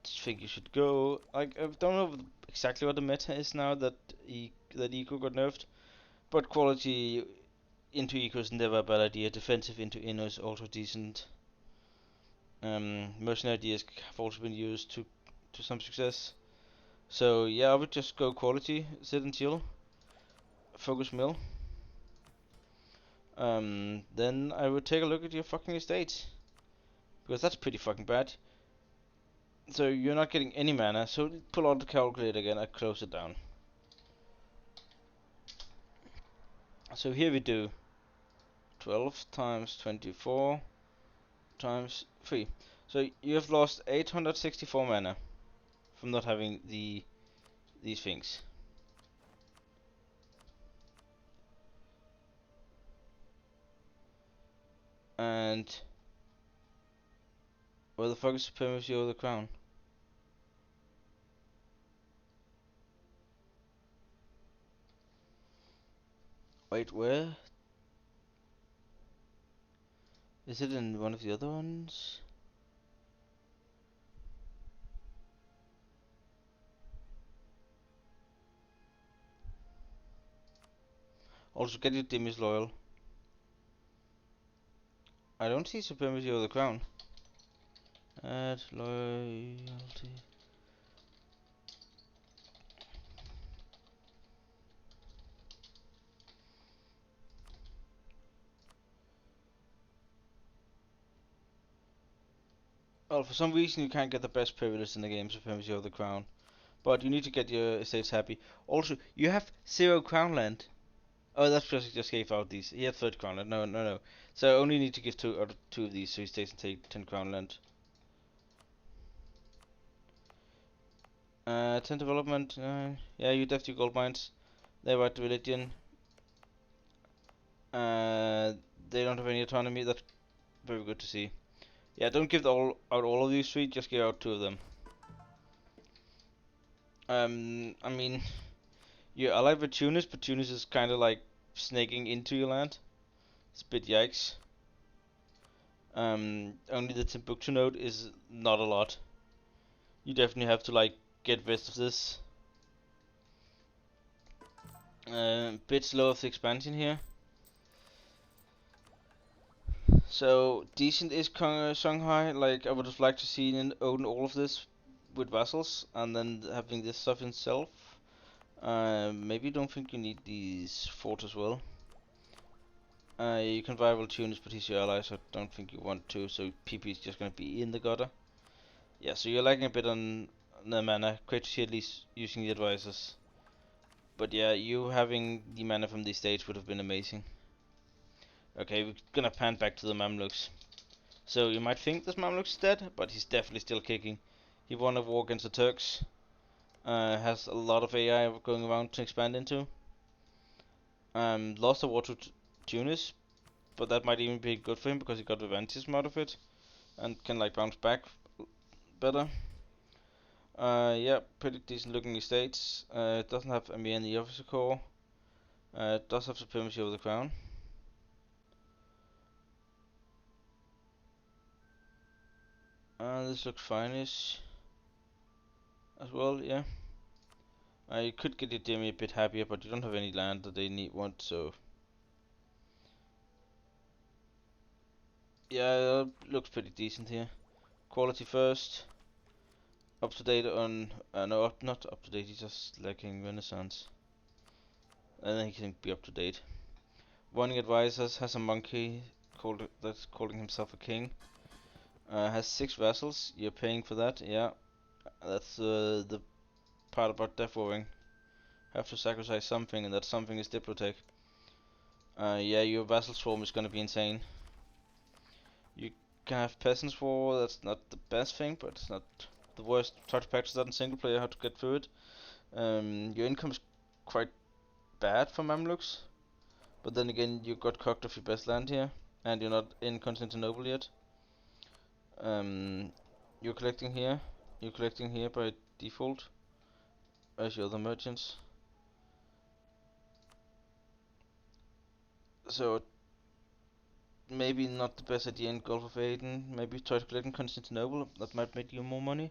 think you should go. Like I don't know exactly what the meta is now that eco got nerfed, but quality into eco is never a bad idea. Defensive into inno is also decent. Mercenary ideas have also been used to some success. So yeah, I would just go quality, sit and chill, focus mill. Then I would take a look at your fucking estate, because that's pretty fucking bad. So you're not getting any mana, so pull out the calculator again and close it down. So here we do 12 times 24 times 3. So you have lost 864 mana from not having these things. And where the fuck is Supremacy over the Crown? Wait, where? Is it in one of the other ones? Also, get your Dimmy's loyal. I don't see Supremacy over the Crown. Add loyalty. Well, for some reason you can't get the best privilege in the game, Supremacy of the Crown. But you need to get your estates happy. Also, you have 0 crown land. Oh, that's because he just gave out these. He had 30 crown land. No, no, no. So I only need to give two out of 2 of these, so he stays and take 10 crown land. 10 development. Yeah, you have 2 gold mines. They write the religion. They don't have any autonomy. That's very good to see. Yeah, don't give out all of these 3. Just give out 2 of them. I mean, you're allied with Tunis, but Tunis is kind of like snaking into your land. It's a bit yikes. Only the Timbuktu node is not a lot. You definitely have to like get rid of this. Bit slow of the expansion here. So decent is Shanghai. Like I would have liked to see him own all of this with vassals and then having this stuff himself. Maybe don't think you need these forts as well. You can rival Tunis, but he's your ally, so I don't think you want to. So PP is just gonna be in the gutter. Yeah, so you're lagging a bit on the mana. Great to see at least using the advisors. But yeah, you having the mana from this stage would have been amazing. Okay, we're gonna pan back to the Mamluks. So you might think this Mamluk's dead, but he's definitely still kicking. He won a war against the Turks. Has a lot of AI going around to expand into. Lost a war to Tunis, but that might even be good for him because he got revantism out of it and can like bounce back better. Yeah, pretty decent looking estates. It doesn't have Emir in the officer core. It does have supremacy over the crown. This looks fine-ish as well, yeah. You could get your Demi a bit happier, but you don't have any land that they want, so yeah, looks pretty decent here. Quality first. Up to date on no, not up to date. He's just lacking Renaissance. And then he can be up to date. Running advisors has a monkey that's calling himself a king. Has 6 vassals. You're paying for that, yeah. That's the part about death warring. Have to sacrifice something, and that something is Diplotech. Yeah, your vassal swarm is gonna be insane. You can have peasants war. That's not the best thing, but it's not the worst. Try to practice that in single player, how to get through it. Your income is quite bad for Mamluks, but then again, you got cocked off your best land here, and you're not in Constantinople yet. You're collecting here. You're collecting here by default, as your other merchants. So maybe not the best idea in Gulf of Aden. Maybe try to collect in Constantinople. That might make you more money,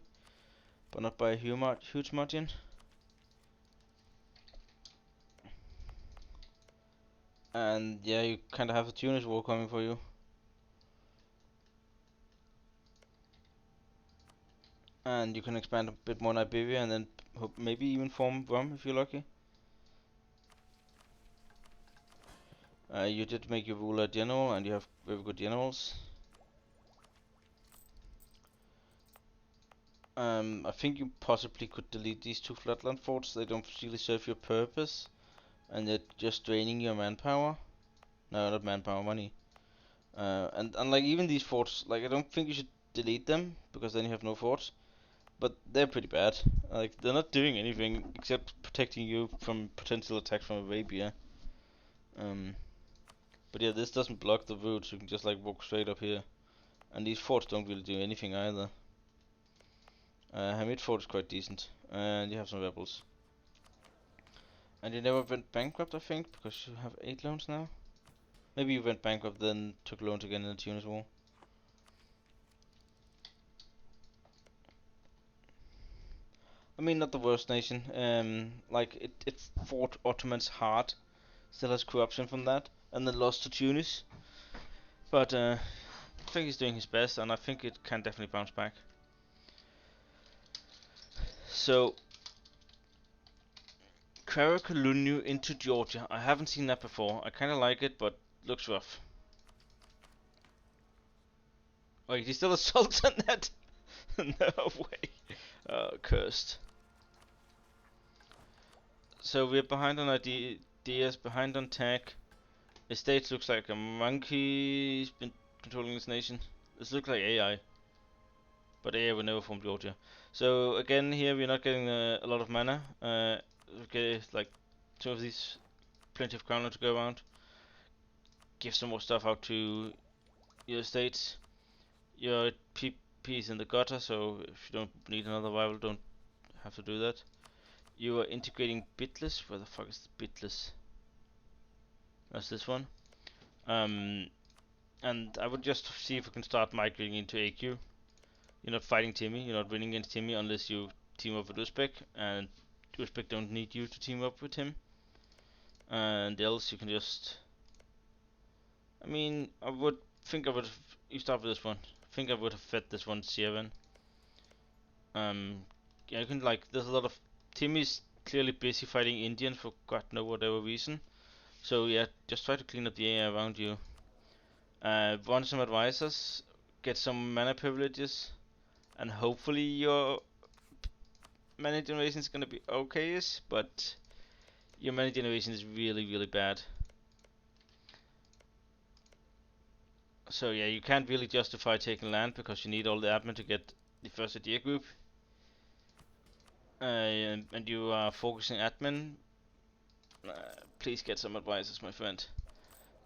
but not by a huge margin. And yeah, you kind of have the Tunis war coming for you. And you can expand a bit more in Iberia and then maybe even form Rum if you're lucky. You did make your ruler general, and you have very good generals. I think you possibly could delete these 2 flatland forts. They don't really serve your purpose, and they're just draining your manpower. No, not manpower, money. And like even these forts, like I don't think you should delete them because then you have no forts. But they're pretty bad. Like they're not doing anything except protecting you from potential attack from Arabia. But yeah, this doesn't block the route, so you can just like walk straight up here. And these forts don't really do anything either. Hamid fort is quite decent, and you have some rebels. And you never went bankrupt, I think, because you have 8 loans now. Maybe you went bankrupt, then took loans again in the Tunis war. I mean, not the worst nation. Like it fought Ottomans hard, still has corruption from that, and then lost to Tunis. But I think he's doing his best, and I think it can definitely bounce back. So, Karakulunu into Georgia. I haven't seen that before. I kind of like it, but looks rough. Wait, he's still a sultanate? No way. Cursed. So we're behind on ideas, behind on tech. Estates looks like a monkey's been controlling this nation. This looks like AI, but AI will never form Georgia. So again, here we're not getting a lot of mana. Okay, like two of these, plenty of crown to go around. Give some more stuff out to your estates. Your PP is in the gutter, so if you don't need another rival, don't have to do that. You are integrating Bitless. Where the fuck is the Bitless? That's this one. And I would just see if we can start migrating into AQ. You're not fighting Timmy, you're not winning against Timmy unless you team up with Uzbek, and Uzbek don't need you to team up with him. And else you can just... I mean, I would think I would... You start with this one. I think I would have fed this one Sieran. Yeah, you can like... There's a lot of... Timmy's clearly busy fighting Indians for God know whatever reason. So yeah, just try to clean up the area around you. Run some advisors, get some mana privileges, and hopefully your mana generation is gonna be okay-ish, but your mana generation is really, really bad. So yeah, you can't really justify taking land because you need all the admin to get the first idea group. And you are focusing admin. Please get some advisors, my friend.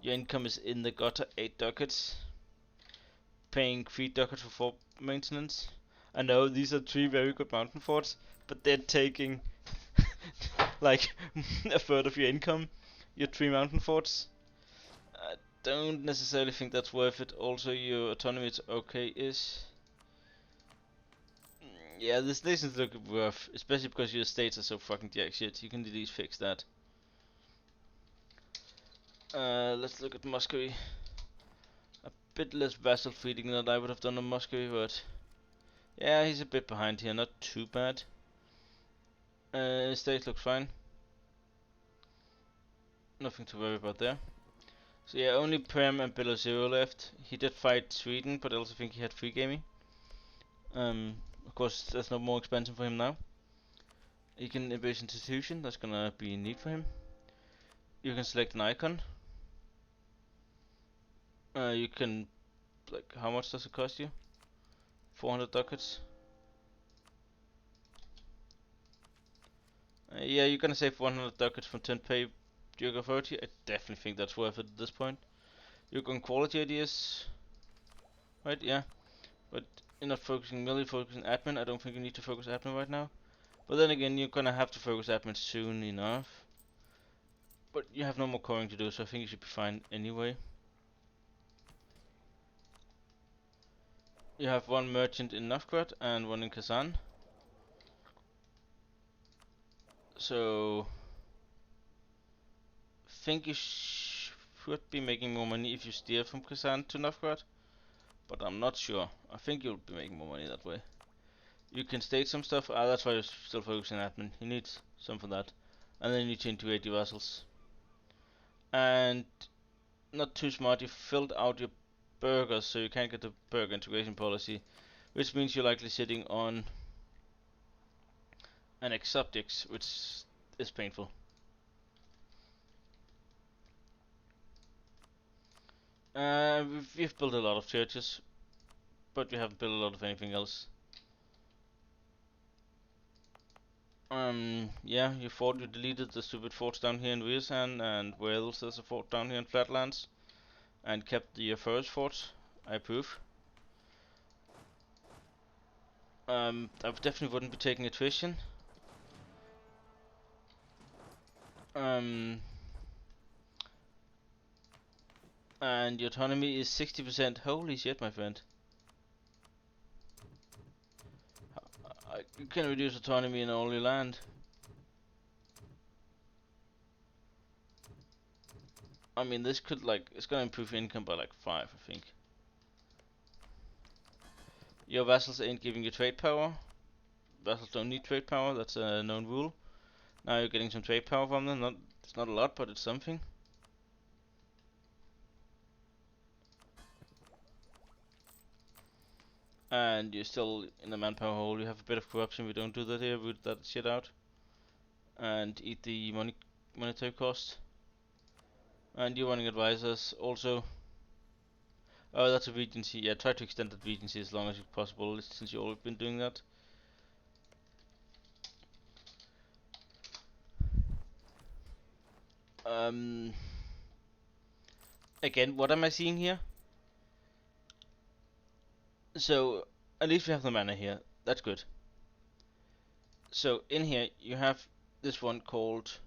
Your income is in the gutter, 8 ducats. Paying 3 ducats for 4 maintenance. I know these are 3 very good mountain forts, but they're taking like a third of your income. Your 3 mountain forts. I don't necessarily think that's worth it. Also, your autonomy is okay-ish. Yeah, this nation's look worth, especially because your states are so fucking jack shit. You can at least fix that. Let's look at Muscovy. A bit less vassal feeding than I would have done on Muscovy, but yeah, he's a bit behind here, not too bad. State looks fine. Nothing to worry about there. So yeah, only Prem and Below Zero left. He did fight Sweden, but I also think he had free gaming. Of course, there's no more expansion for him now. He can invade institution, that's gonna be neat for him. You can select an icon. You can, like, how much does it cost you? 400 ducats. Yeah, you're gonna save 100 ducats from 10 pay Duke of 30. I definitely think that's worth it at this point. You can quality ideas, right? Yeah, but you're not focusing merely focusing admin. I don't think you need to focus admin right now. But then again, you're gonna have to focus admin soon enough. But you have no more coring to do, so I think you should be fine anyway. You have one merchant in Novgorod and one in Kazan. So think you should be making more money if you steer from Kazan to Novgorod, but I'm not sure. I think you'll be making more money that way. You can state some stuff. That's why you're still focusing on admin. You need some for that, and then you need to integrate your vassals. And not too smart. You filled out your burgers, so you can't get the burger integration policy, which means you're likely sitting on an exotics, which is painful. We've built a lot of churches, but we haven't built a lot of anything else. Yeah, you deleted the stupid forts down here in Riosan and Wales. There's a fort down here in Flatlands, and kept the first fort. I approve. I definitely wouldn't be taking attrition. And your autonomy is 60%. Holy shit, my friend. You can reduce autonomy in all your land. I mean, this could, like, it's gonna improve your income by like 5, I think. Your vassals ain't giving you trade power. Vassals don't need trade power, that's a known rule. Now you're getting some trade power from them. It's not a lot, but it's something. And you're still in the manpower hole. You have a bit of corruption. We don't do that here. Root that shit out. And eat the monetary cost. And you're running advisors also. Oh, that's a regency. Yeah, try to extend that regency as long as possible, since you've always been doing that. Again, what am I seeing here? So, at least we have the mana here. That's good. So, in here, you have this one called...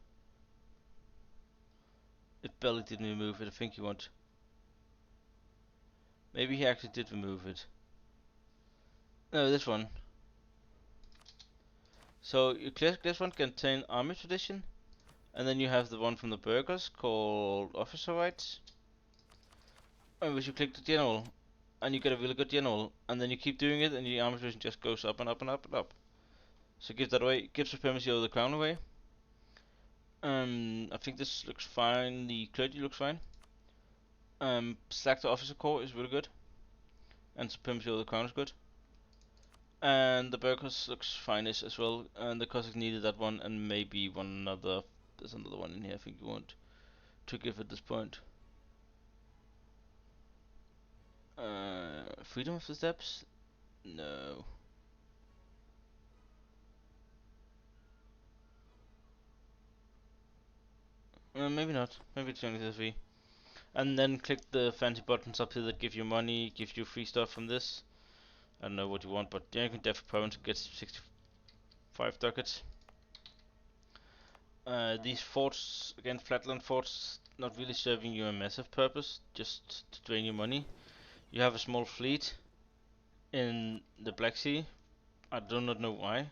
It barely didn't remove it. I think you want... Maybe he actually did remove it. No, this one. So, you click this one, contain army tradition. And then you have the one from the burghers called officer rights. And which you click the general. And you get a really good general. And then you keep doing it, and your army tradition just goes up and up and up and up. So give that away. Give supremacy over the crown away. I think this looks fine. The clergy looks fine. Slack the officer core is really good. And supremacy over the crown is good. And the burghers looks fine-ish as well. And the Cossacks needed that one, and maybe one another. There's another one in here I think you want to give at this point. Freedom of the steppes? No. Maybe not. Maybe it's only the 3. And then click the fancy buttons up here that give you money, give you free stuff from this. I don't know what you want, but yeah, you can def opponent get 65 ducats. These forts, again, flatland forts, not really serving you a massive purpose, just to drain your money. You have a small fleet in the Black Sea. I do not know why.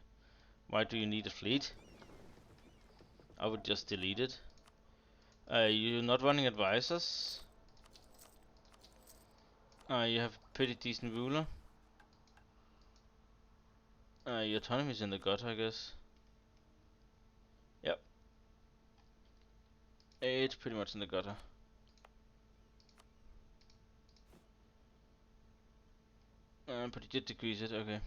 Why do you need a fleet? I would just delete it. You're not running advisors. You have a pretty decent ruler. Your autonomy is in the gutter, I guess. Yep. It's pretty much in the gutter. But you did decrease it, okay.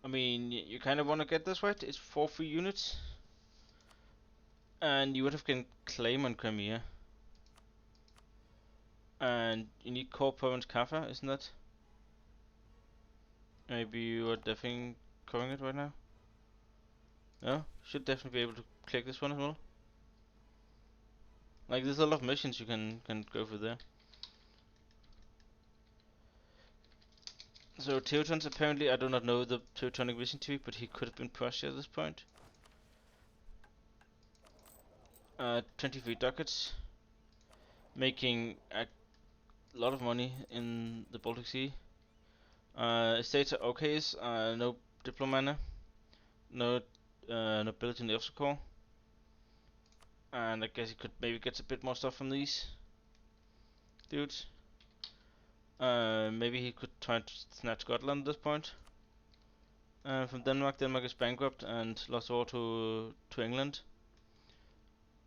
I mean, you kind of want to get this right. It's 4 free units. And you would have can claim on Crimea. And you need core province Kaffa, isn't that? Maybe you are definitely covering it right now? No? Should definitely be able to click this one as well. Like, there's a lot of missions you can go for there. So Teutons, apparently, I do not know the Teutonic vision tree, but he could have been Prussia at this point. 23 ducats. Making a lot of money in the Baltic Sea. Estates are okay, no diplomana, no nobility in the officer corps. And I guess he could maybe get a bit more stuff from these dudes. Maybe he could try to snatch Scotland at this point. From Denmark, Denmark is bankrupt and lost war to England.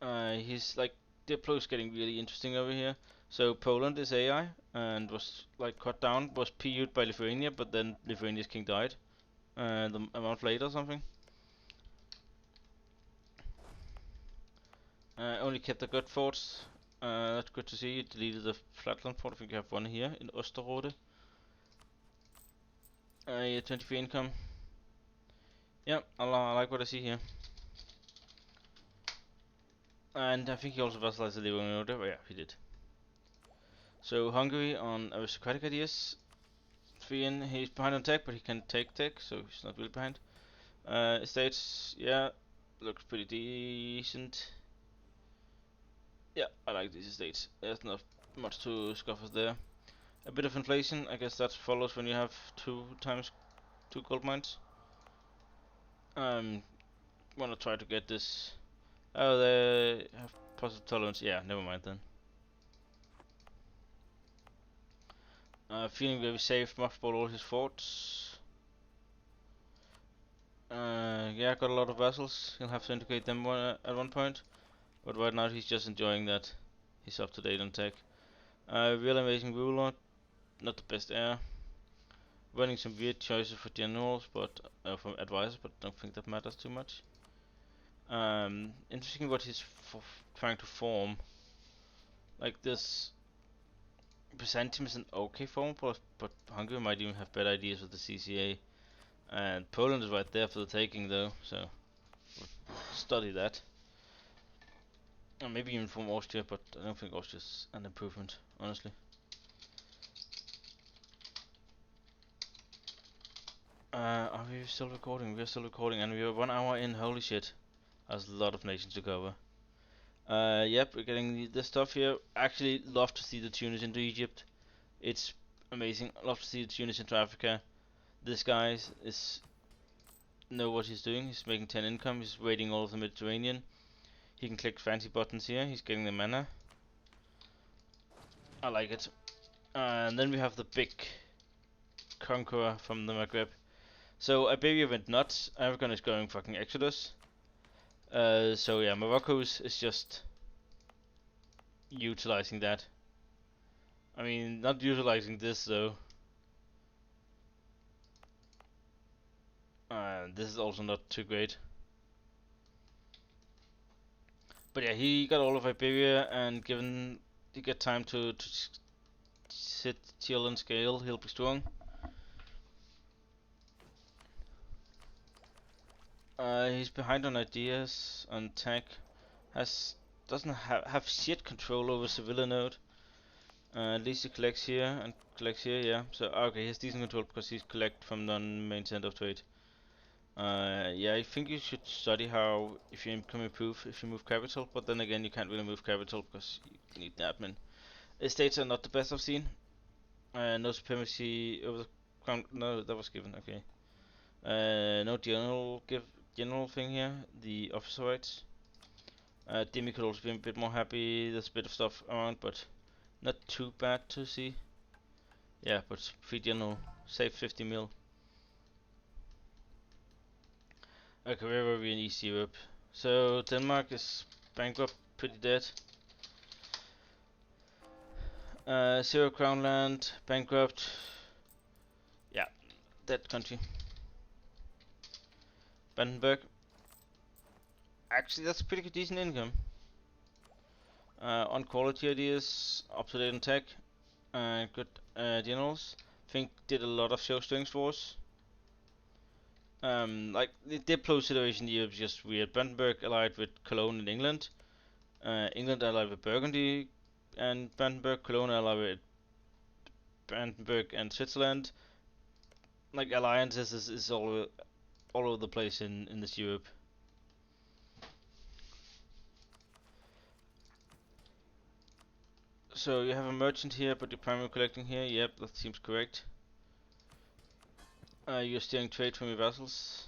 He's like, Diplo is getting really interesting over here. So Poland is AI and was like cut down, was PU'd by Lithuania, but then Lithuania's king died a month later or something. Only kept the good forts. That's good to see. You deleted the flatland fort. I think you have one here in Osterode. Yeah, 23 income. Yeah, I like what I see here. And I think he also vassalized the Livonian Order. Oh, yeah, he did. So Hungary on aristocratic ideas. 3 in. He's behind on tech, but he can take tech, so he's not really behind. Estates, yeah, looks pretty decent. Yeah, I like these estates. There's not much to scoff at there. A bit of inflation, I guess that follows when you have 2 times 2 gold mines. Wanna try to get this. Oh, they have positive tolerance. Yeah, never mind then. Feeling very safe. Mothball all his forts. Yeah, got a lot of vessels. He'll have to integrate them at one point. But right now he's just enjoying that. He's up to date on tech. Real amazing ruler, not the best heir. Running some weird choices for generals, but from advisors, but don't think that matters too much. Interesting what he's trying to form. Like this, Byzantium is an okay form, but Hungary might even have better ideas with the CCA. And Poland is right there for the taking, though, so we'll study that. And maybe even from Austria, but I don't think Austria's an improvement, honestly. Are we still recording? We're still recording, and we are 1 hour in. Holy shit. That's a lot of nations to cover. Yep, we're getting this stuff here. Actually, love to see the Tunis into Egypt. It's amazing. Love to see the Tunis into Africa. This guy is know what he's doing. He's making 10 income. He's raiding all of the Mediterranean. He can click fancy buttons here. He's getting the mana. I like it. And then we have the big conqueror from the Maghreb. So Iberia went nuts. Aragon is going fucking Exodus. So yeah, Morocco is just utilizing that. I mean, not utilizing this though. This is also not too great. But yeah, he got all of Iberia, and given he get time to sit, chill, and scale, he'll be strong. He's behind on ideas, on tech. Doesn't have shit control over civilian node. At least he collects here and collects here, yeah. So okay, he has decent control because he's collect from non-main center of trade. Yeah, I think you should study how if you can improve if you move capital, but then again you can't really move capital because you need the admin. Estates are not the best I've seen. No supremacy over the crown. No, that was given. Okay. No general thing here. The officer rights. Demi could also be a bit more happy. There's a bit of stuff around, but not too bad to see. Yeah, but free general. Save 50 mil. Okay, where were we in East Europe? So Denmark is bankrupt, pretty dead. Zero crown land, bankrupt. Yeah, dead country. Brandenburg. Actually, that's a pretty decent income. On quality ideas, up to date on tech, good generals. Think did a lot of show strings wars. Like the Diplo situation here is just weird. Brandenburg allied with Cologne in England. England allied with Burgundy and Brandenburg. Cologne allied with Brandenburg and Switzerland. Like alliances is all over the place in this Europe. So you have a merchant here, but you're primary collecting here. Yep, that seems correct. You're steering trade from your vessels.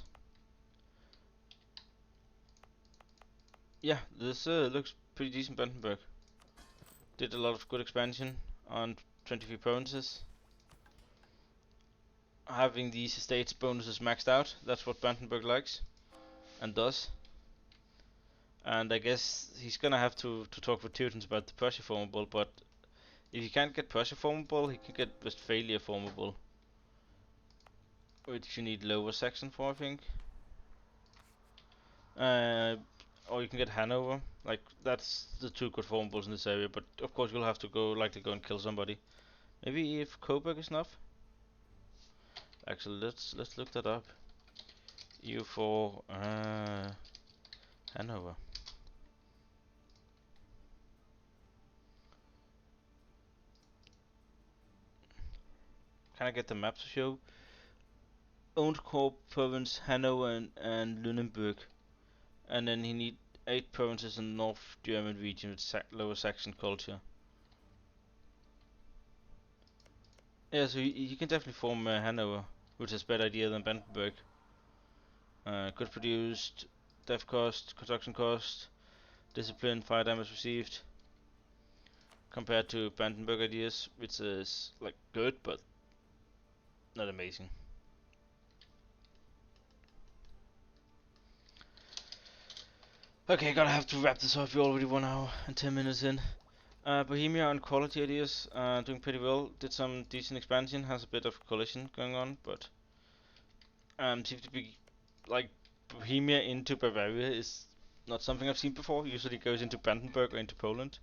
Yeah, this looks pretty decent. Brandenburg did a lot of good expansion on 23 provinces. Having these estates bonuses maxed out, that's what Brandenburg likes and does. And I guess he's gonna have to talk with Teutons about the Prussia formable, but if he can't get Prussia formable, he can get Westphalia formable, which you need Lower Saxon for, I think. Or you can get Hanover. Like that's the two good formables in this area, but of course you'll have to likely go and kill somebody. Maybe if Coburg is enough. Actually, let's look that up. EU4 Hanover. Can I get the map to show? Owned core province Hanover and Lunenburg, and then he need 8 provinces in North German region with Lower Saxon culture. Yeah, so he can definitely form Hanover, which is a better idea than Brandenburg. Good produced, death cost, construction cost, discipline, fire damage received. Compared to Brandenburg ideas, which is like good but not amazing. Okay, gonna have to wrap this up. We're already 1 hour and 10 minutes in. Bohemia on quality ideas, doing pretty well. Did some decent expansion, has a bit of coalition going on, but seems to be like Bohemia into Bavaria is not something I've seen before. Usually goes into Brandenburg or into Poland,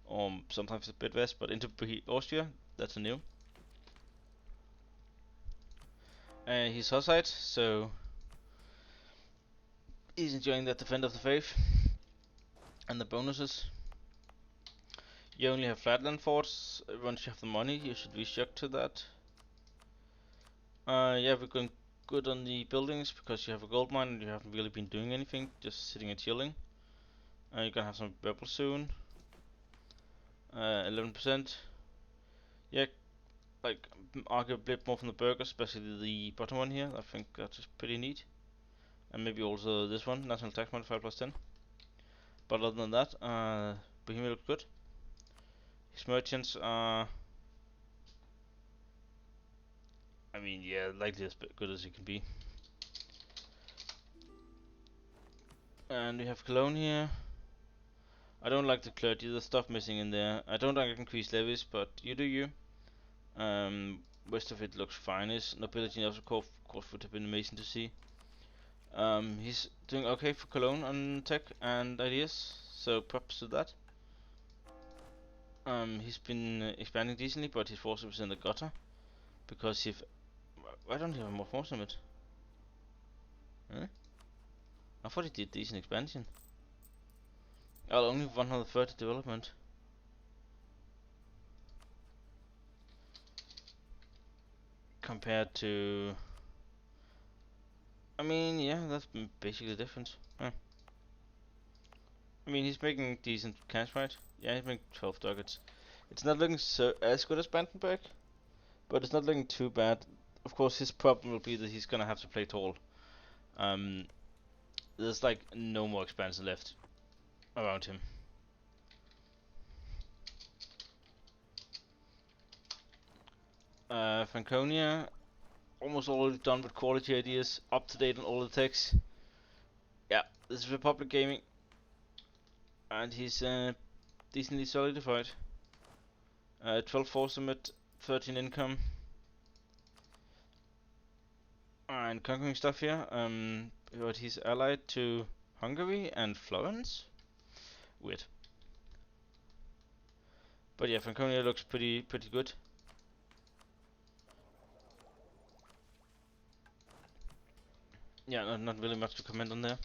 or sometimes a bit west, but into Austria, that's a new. He's Hussite, so he's enjoying that Defend of the Faith and the bonuses. You only have flatland forts. Once you have the money, you should restructure to that. Yeah, we're going good on the buildings because you have a gold mine and you haven't really been doing anything, just sitting and chilling. You're gonna have some rebels soon. 11%. Yeah, like argue a bit more from the burgers, especially the bottom one here. I think that's just pretty neat. And maybe also this one, national tax modifier plus 10. But other than that, Bohemia looks good. His merchants are, I mean, yeah, likely as good as he can be. And we have Cologne here. I don't like the clergy, there's stuff missing in there. I don't like increased levies, but you do you. Rest of it looks fine. His nobility also course would have been amazing to see. He's doing okay for Cologne on tech and ideas, so props to that. He's been expanding decently, but his force was in the gutter because if why don't he have more force on it? Huh? I thought he did decent expansion. Oh, only 130 development. Compared to, I mean, yeah, that's basically the difference. Huh. I mean, he's making decent cash, right? Yeah, he's making 12 targets. It's not looking so as good as Brandenburg, but it's not looking too bad. Of course, his problem will be that he's gonna have to play tall. Um, there's like no more expansion left around him. Franconia, almost already done with quality ideas, up to date on all the techs. Yeah, this is Republic Gaming, and he's decently solidified. 12 force limit, 13 income, and conquering stuff here. But he's allied to Hungary and Florence. Weird. But yeah, Franconia looks pretty good. Yeah, not really much to comment on there.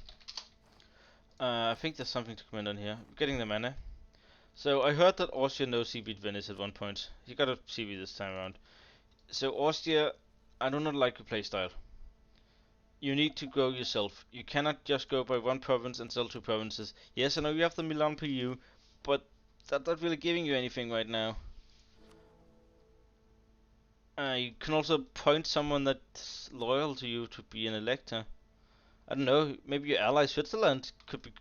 I think there's something to comment on here. Getting the mana. So I heard that Austria no CB'd Venice at one point. You got a CB this time around. So Austria, I do not like your playstyle. You need to grow yourself. You cannot just go by one province and sell two provinces. Yes, I know you have the Milan PU, but that's not really giving you anything right now. You can also point someone that's loyal to you to be an elector. I don't know, maybe your ally Switzerland could be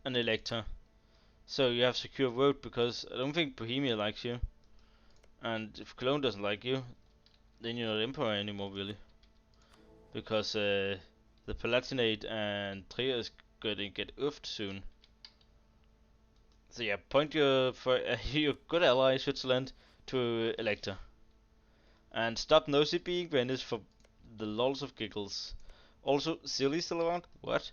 an elector. So you have secure vote because I don't think Bohemia likes you. And if Cologne doesn't like you, then you're not emperor anymore really. Because the Palatinate and Trier is going to get oofed soon. So yeah, point your good ally Switzerland to elector. And stop nosy being Venice for the lols of giggles. Also, Silly still around? What?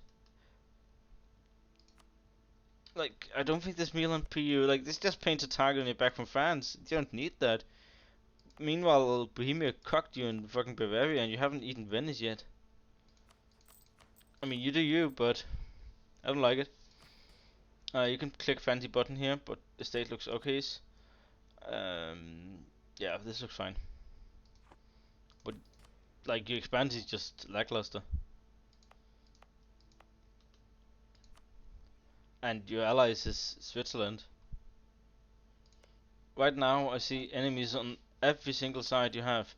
Like, I don't think this Milan PU, like, this just paints a target on your back from France. You don't need that. Meanwhile, Bohemia cocked you in fucking Bavaria and you haven't eaten Venice yet. I mean, you do you, but I don't like it. You can click fancy button here, but the state looks okay. Yeah, this looks fine. But, like, your expand is just lackluster. And your allies is Switzerland. Right now, I see enemies on every single side you have.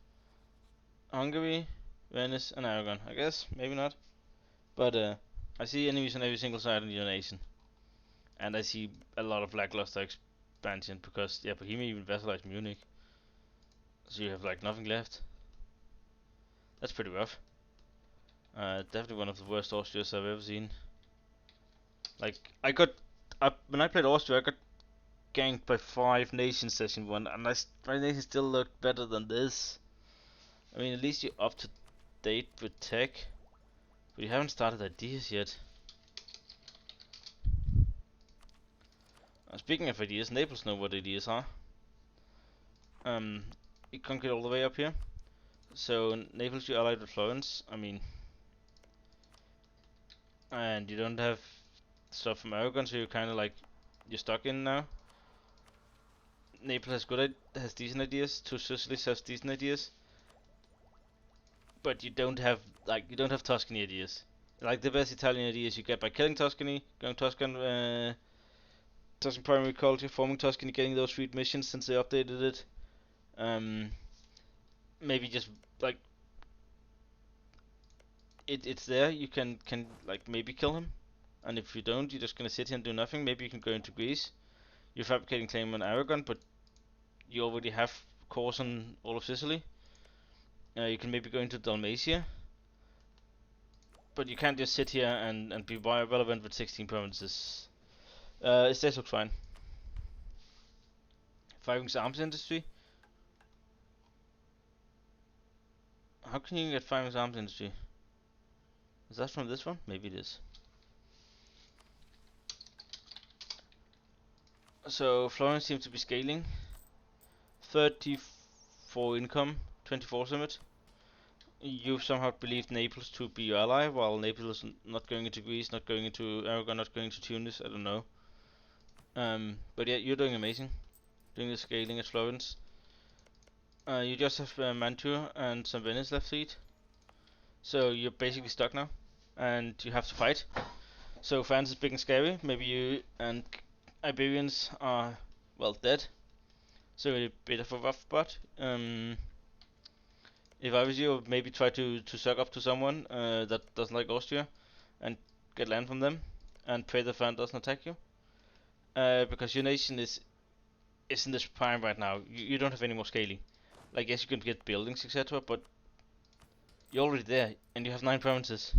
Hungary, Venice, and Aragon. I guess, maybe not. But I see enemies on every single side in your nation. And I see a lot of lackluster expansion because, yeah, Bohemia even vassalized Munich. So you have like nothing left. That's pretty rough. Definitely one of the worst Austrias I've ever seen. Like, when I played Austria, I got ganked by 5 nations session 1, and my nation still looked better than this. I mean, at least you're up to date with tech, but you haven't started ideas yet. Speaking of ideas, Naples know what ideas are. You can't get all the way up here. So Naples, you're allied with Florence. I mean, and you don't have stuff from Aragon, so you're kind of like you're stuck in now. Naples has decent ideas. Two Sicilies has decent ideas, but you don't have Tuscany ideas. Like the best Italian ideas you get by killing Tuscany, going Tuscan primary culture, forming Tuscany, getting those 3 missions since they updated it. Maybe just like it's there. You can like maybe kill him, and if you don't, you're just gonna sit here and do nothing. Maybe you can go into Greece. You're fabricating claim on Aragon, but you already have cores on all of Sicily. You can maybe go into Dalmatia, but you can't just sit here and be relevant with 16 provinces. It stays looks fine. Firing's arms industry. How can you get Firing's arms industry? Is that from this one? Maybe it is. So Florence seems to be scaling. 34 income, 24 summit. You somehow believed Naples to be your ally, while Naples is not going into Greece, not going into Aragon, not going to Tunis. I don't know. But yeah, you're doing amazing. Doing the scaling at Florence. You just have Mantua and some Venice left to eat. So you're basically stuck now. And you have to fight. So France is big and scary. Maybe you and Iberians are, well, dead. So a bit of a rough spot. If I was you, I'd maybe try to suck up to someone that doesn't like Austria and get land from them and pray the France doesn't attack you. Because your nation is in this prime right now. You don't have any more scaling. Like, yes, you can get buildings, etc., but you're already there and you have 9 provinces.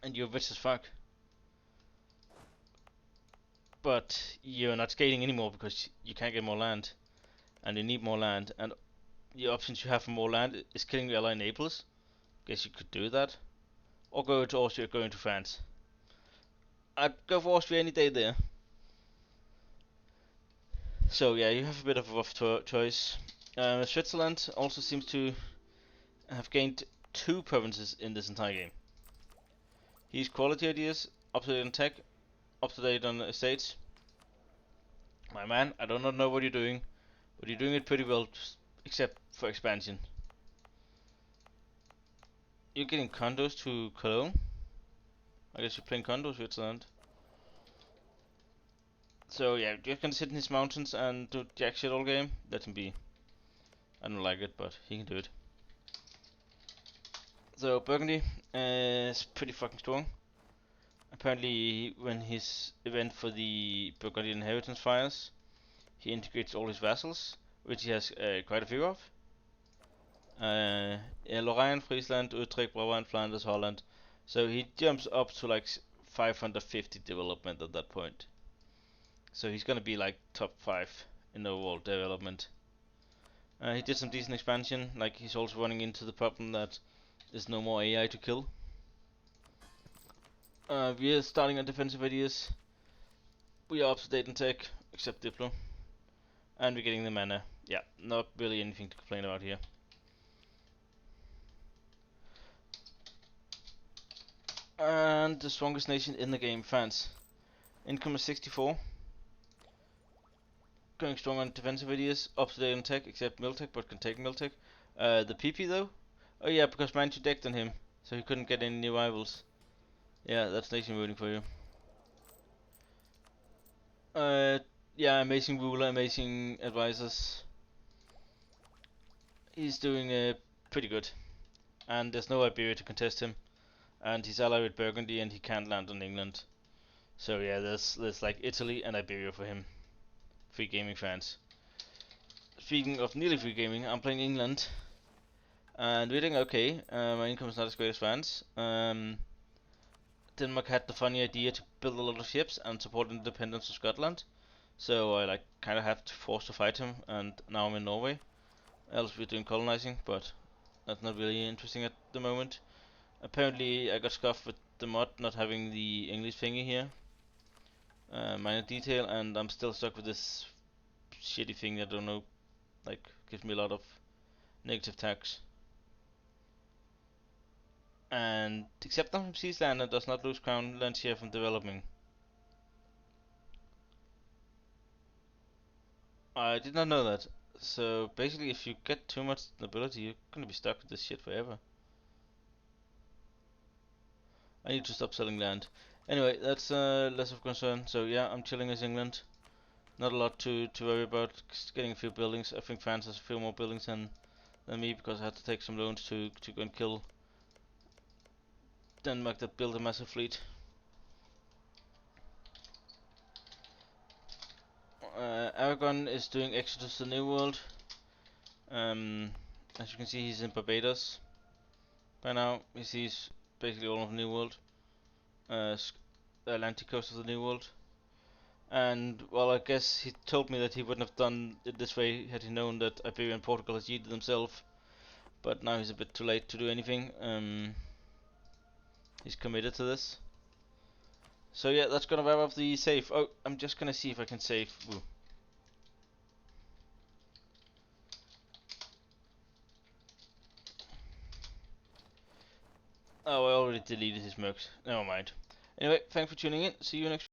And you're rich as fuck. But you're not scaling anymore because you can't get more land. And you need more land. And the options you have for more land is killing the ally Naples. Guess you could do that. Or go to Austria, go into France. I'd go for Austria any day there. So yeah, you have a bit of a rough choice. Switzerland also seems to have gained 2 provinces in this entire game. He's quality ideas, up to date on tech, up to date on estates. My man, I do not know what you're doing, but you're doing it pretty well, except for expansion. You're getting condos to Cologne. I guess you're playing condos, Switzerland. So yeah, you're gonna sit in his mountains and do jack shit all game. Let him be. I don't like it, but he can do it. So Burgundy is pretty fucking strong. Apparently, when his event for the Burgundian inheritance fires, he integrates all his vassals, which he has quite a few of. Lorraine, Friesland, Utrecht, Brabant, Flanders, Holland. So he jumps up to like 550 development at that point. So he's gonna be like top 5 in overall development. He did some decent expansion, like he's also running into the problem that there's no more AI to kill. We are starting on defensive ideas. We are up to date in tech, except Diplo. And we're getting the mana. Yeah, not really anything to complain about here. And the strongest nation in the game, France. Income is 64. Going strong on defensive ideas, up to date on tech, except Miltech, but can take Miltech. The PP though? Oh yeah, because Manchu decked on him, so he couldn't get any new rivals. Yeah, that's nation rooting for you. Yeah, amazing ruler, amazing advisors. He's doing pretty good. And there's no Iberia to contest him. And he's allied with Burgundy and he can't land on England. So yeah, there's like Italy and Iberia for him. Free gaming fans. Speaking of nearly free gaming, I'm playing England. And we're doing okay. My income is not as great as France. Denmark had the funny idea to build a lot of ships and support independence of Scotland. So I like kind of have to force to fight him, and now I'm in Norway. Else we're doing colonizing, but that's not really interesting at the moment. Apparently I got scuffed with the mod not having the English thingy here. Minor detail, and I'm still stuck with this shitty thing that I don't know, like, gives me a lot of negative tax. And except I'm from Seasland and does not lose crown lands here from developing. I did not know that. So basically if you get too much nobility you're gonna be stuck with this shit forever. I need to stop selling land. Anyway, that's less of concern. So yeah, I'm chilling as England. Not a lot to worry about. Just getting a few buildings. I think France has a few more buildings than me because I had to take some loans to go and kill Denmark that built a massive fleet. Aragon is doing Exodus to the New World. As you can see, he's in Barbados by now. He sees basically all of the New World, the Atlantic coast of the New World. And well, I guess he told me that he wouldn't have done it this way had he known that Iberia and Portugal has yeeted themselves. But now he's a bit too late to do anything. He's committed to this. So yeah, that's gonna wrap up the save. Oh, I'm just gonna see if I can save. Ooh. Oh, I already deleted his mercs. Never mind. Anyway, thanks for tuning in. See you next